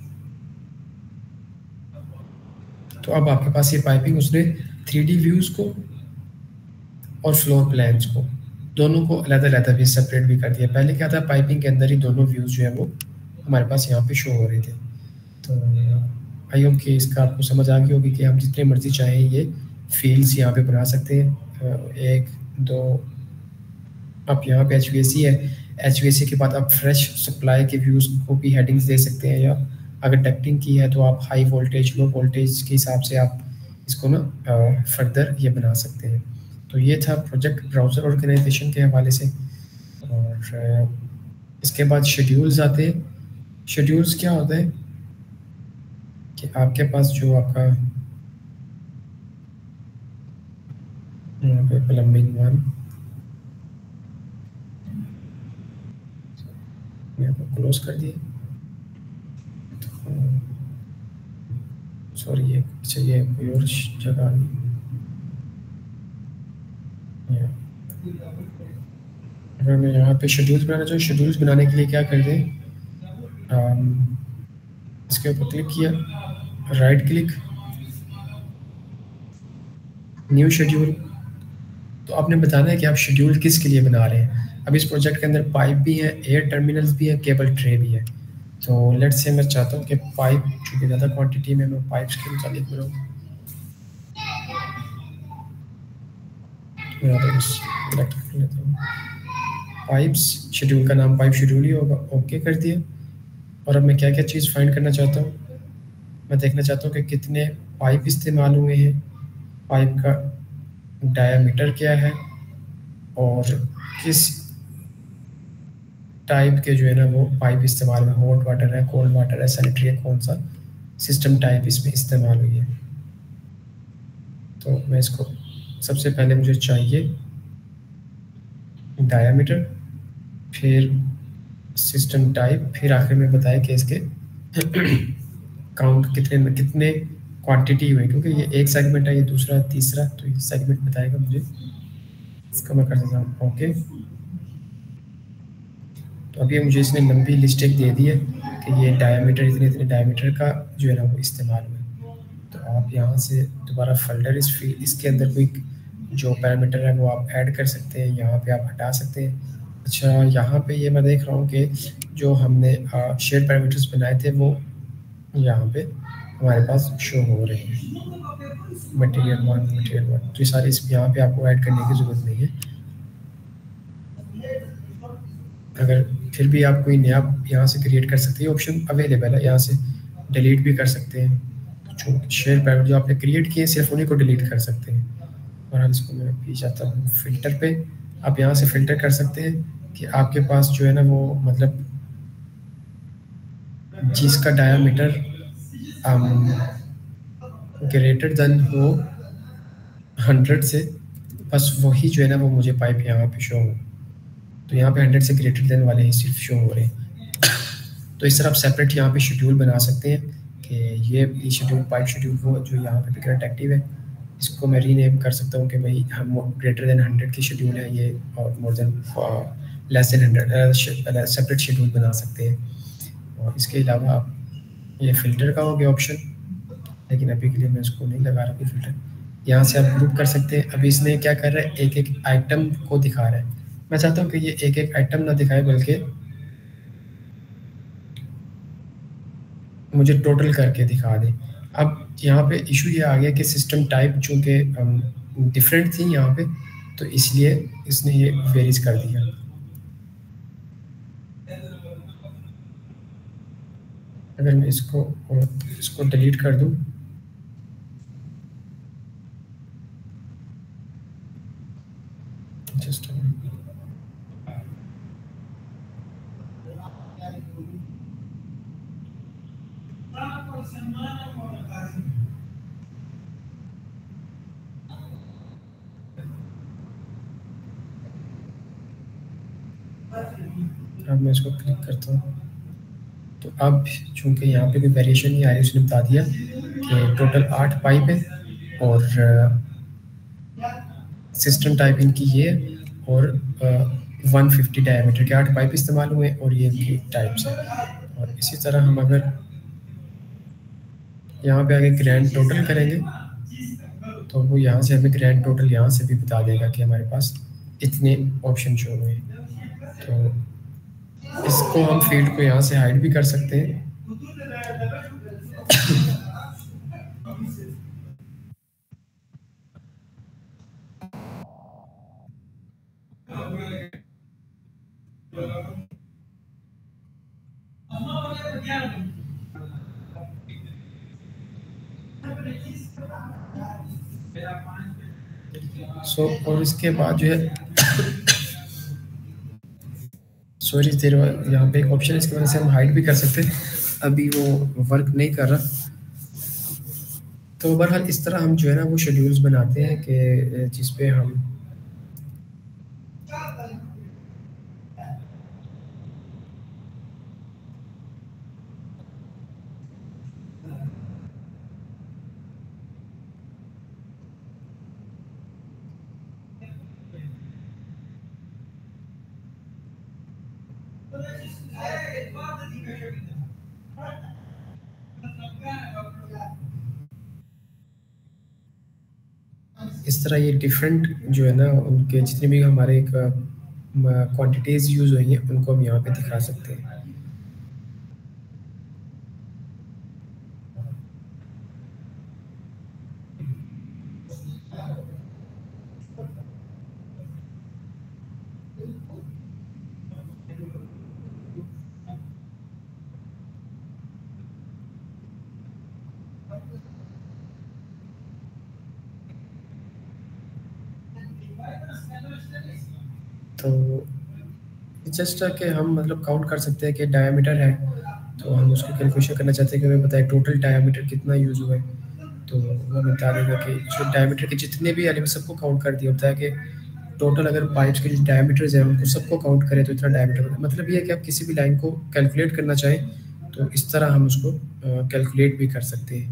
तो अब आपके पास ये पाइपिंग उसने 3D व्यूज़ को और फ्लोर प्लान्स को दोनों को अलग-अलग भी सेपरेट भी कर दिया। पहले क्या था, पाइपिंग के अंदर ही दोनों व्यूज़ जो है वो हमारे पास यहाँ पे शो हो रहे थे। तो आई होप कि इसका आपको समझ आ गई होगी कि हम जितने मर्जी चाहें ये फील्ड्स यहाँ पे बना सकते हैं। 1 2 आप यहाँ पे HVAC है, HVAC के बाद आप फ्रेश सप्लाई के व्यूज़ को भी हेडिंग्स दे सकते हैं, या अगर डक्टिंग की है तो आप हाई वोल्टेज लो वोल्टेज के हिसाब से आप इसको ना फर्दर ये बना सकते हैं। तो ये था प्रोजेक्ट ब्राउज़र ऑर्गेनाइजेशन के हवाले से। और इसके बाद शेड्यूल्स आते हैं। शेड्यूल्स क्या होता है कि आपके पास जो आपका यहाँ पे प्लम्बिंग 1 यहाँ पे क्लोज कर दिए। सॉरी, ये अच्छा ये कोई और जगह आ गई। अगर मैं यहाँ पे शेड्यूल्स बनाना चाहूँ, शेड्यूल्स बनाने के लिए क्या कर दें, इसके ऊपर क्लिक किया, राइट क्लिक, न्यू शेड्यूल। तो आपने बताना है कि आप शेड्यूल किसके लिए बना रहे हैं। अब इस प्रोजेक्ट के अंदर पाइप भी है, एयर टर्मिनल्स भी है, केबल ट्रे भी है। तो लेट्स से मैं चाहता हूँ कि पाइप, चूँकि ज़्यादा क्वांटिटी में मैं पाइप्स के मुताबिक बनाऊँ, यहाँ पे सेलेक्ट कर लेता हूँ पाइप्स, शेड्यूल का नाम पाइप शेड्यूल ही होगा, ओके कर दिया। और अब मैं क्या क्या चीज़ फाइंड करना चाहता हूँ, मैं देखना चाहता हूँ कि कितने पाइप इस्तेमाल हुए हैं, पाइप का डायामीटर क्या है, और किस टाइप के जो है ना वो पाइप इस्तेमाल में, हॉट वाटर है, कोल्ड वाटर है, सैनिटरी है, कौन सा सिस्टम टाइप इसमें इस्तेमाल हुई है। तो मैं इसको सबसे पहले मुझे चाहिए डायामीटर, फिर सिस्टम टाइप, फिर आखिर में बताया कि इसके काउंट कितने में कितने क्वांटिटी हुई, क्योंकि ये एक सेगमेंट है, ये दूसरा तीसरा, तो ये सेगमेंट बताएगा मुझे। इसका मैं कर देता हूँ ओके। तो अभी मुझे इसने लंबी लिस्ट एक दे दी है कि ये डायामीटर इतने इतने डायामीटर का जो है ना वो इस्तेमाल हुआ। तो आप यहाँ से दोबारा फोल्डर इसके अंदर कोई जो पैरामीटर है वो आप ऐड कर सकते हैं, यहाँ पे आप हटा सकते हैं। अच्छा, यहाँ पे ये मैं देख रहा हूँ कि जो हमने शेयर पैरामीटर्स बनाए थे वो यहाँ पे हमारे पास शो हो रहे हैं, मटेरियल 1। तो ये सारे इस यहाँ पे आपको ऐड करने की ज़रूरत नहीं है। अगर फिर भी आप कोई नया यहाँ से क्रिएट कर सकते हैं, ऑप्शन अवेलेबल है, यहाँ से डिलीट भी कर सकते हैं। जो शेयर पैरामीटर जो आपने क्रिएट किए सिर्फ उन्हीं को डिलीट कर सकते हैं। और हम इसको मैं भी जाता हूँ फिल्टर पे, आप यहाँ से फ़िल्टर कर सकते हैं कि आपके पास जो है ना वो मतलब जिसका डायामीटर ग्रेटर देन हो 100 से, बस वही जो है ना वो मुझे पाइप यहाँ पे शो हो। तो यहाँ पे 100 से ग्रेटर देन वाले ही सिर्फ शो हो रहे हैं। तो इस तरह आप सेपरेट यहाँ पे शेड्यूल बना सकते हैं कि ये शेड्यूल पाइप शेड्यूल वो जो यहाँ पे करंट एक्टिव है, इसको मैं रीनेम कर सकता हूँ कि भाई हम ग्रेटर देन 100 की शेड्यूल है ये, और more than less than 100 separate schedule बना सकते हैं। और इसके अलावा आप ये फ़िल्टर का हो गया ऑप्शन, लेकिन अभी के लिए मैं इसको नहीं लगा रहा कोई फ़िल्टर। यहाँ से आप ग्रुप कर सकते हैं। अभी इसने क्या कर रहा है, एक एक आइटम को दिखा रहा है। मैं चाहता हूँ कि ये एक एक आइटम ना दिखाए, बल्कि मुझे टोटल करके दिखा दे। अब यहाँ पे इशू ये आ गया कि सिस्टम टाइप चूँकि डिफरेंट थी यहाँ पे, तो इसलिए इसने ये वेरीज कर दिया। अगर मैं इसको डिलीट कर दूँ, जस्ट अब मैं इसको क्लिक करता हूँ तो अब चूंकि यहाँ पे कोई वेरिएशन नहीं आ रही, उसने बता दिया कि टोटल 8 पाइप है और सिस्टम टाइप इनकी ये है और 150 डायमीटर के 8 पाइप इस्तेमाल हुए और ये इनकी टाइप्स है। और इसी तरह हम अगर यहाँ पे आगे ग्रैंड टोटल करेंगे तो वो यहाँ से हमें ग्रैंड टोटल यहाँ से भी बता देगा कि हमारे पास इतने ऑप्शन शो हुए। तो इसको हम फील्ड को यहाँ से हाइड भी कर सकते हैं। और इसके बाद जो है सॉरी देर यहाँ पे एक ऑप्शन है, इसकी वजह से हम हाइड भी कर सकते हैं, अभी वो वर्क नहीं कर रहा। तो बहरहाल इस तरह हम जो है ना वो शेड्यूल्स बनाते हैं कि जिस पे हम इस तरह ये डिफरेंट जो है ना उनके जितने भी हमारे एक क्वांटिटीज़ यूज़ हुई हैं उनको हम यहाँ पे दिखा सकते हैं। तो जस्ट कि हम मतलब काउंट कर सकते हैं कि डायमीटर है तो हम उसकी कैलकुलेशन करना चाहते हैं कि हमें बताए टोटल डायमीटर कितना यूज़ हुआ है। तो वो हमें बता देगा कि जो डायमीटर के जितने भी एलिमेंट सबको काउंट कर दिया होता है कि टोटल अगर पाइप्स के जो डायमीटर्स हैं उनको सबको काउंट करें तो इतना डायमीटर, मतलब ये है कि आप किसी भी लाइन को कैलकुलेट करना चाहें तो इस तरह हम उसको कैलकुलेट भी कर सकते हैं।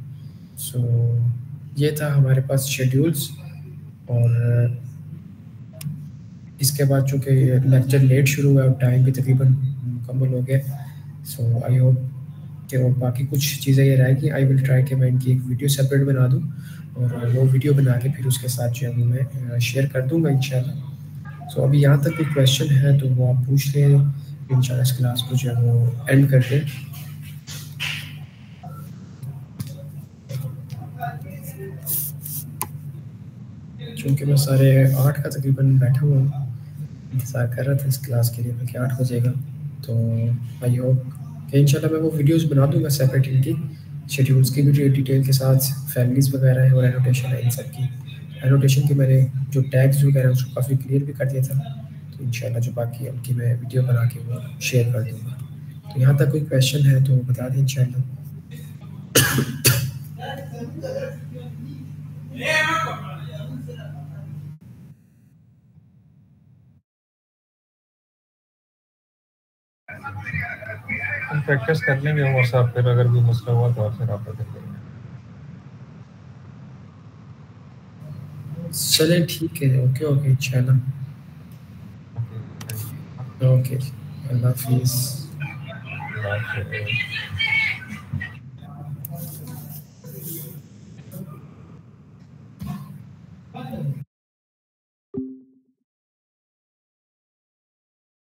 सो ये था हमारे पास शेड्यूल्स। और इसके बाद चूँकि लेक्चर लेट शुरू हुआ और टाइम भी तकरीबन मुकम्मल हो गया, सो आई होप कि और बाकी कुछ चीज़ें ये रहेगी। आई विल ट्राई कि मैं इनकी एक वीडियो सेपरेट बना दूँ और वो वीडियो बना के फिर उसके साथ जो है वो मैं शेयर कर दूँगा इंशाल्लाह। सो अभी यहाँ तक कोई क्वेश्चन है तो वो आप पूछ लें, इंशाल्लाह इस क्लास को जो है वो एंड कर दें। चूँकि मैं 8:30 का तकरीबन बैठा हुआ हूँ, इंतज़ार कर रहा था इस क्लास के लिए कि 8 बजेगा। तो आई होप कि इंशाल्लाह मैं वो वीडियोस बना दूँगा सेपरेट इनकी शेड्यूल्स की वीडियो डिटेल के साथ, फैमिलीज़ वगैरह है और एनोटेशन है इन सब की। एनोटेशन की मैंने जो टैग्स वगैरह उसको काफ़ी क्लियर भी कर दिया था, तो इंशाल्लाह जो बाकी है उनकी मैं वीडियो बना के वो शेयर कर दूँगा। तो यहाँ तक कोई क्वेश्चन है तो बता दें इंशाल्लाह। हम प्रैक्टिस कर लेंगे व्हाट्सएप पर, अगर भी मसला हुआ तो आपसे रब्ता कर लेंगे। चलें ठीक है, ओके ओके इंशाल्लाह। ओके अल्लाह हाफिज़।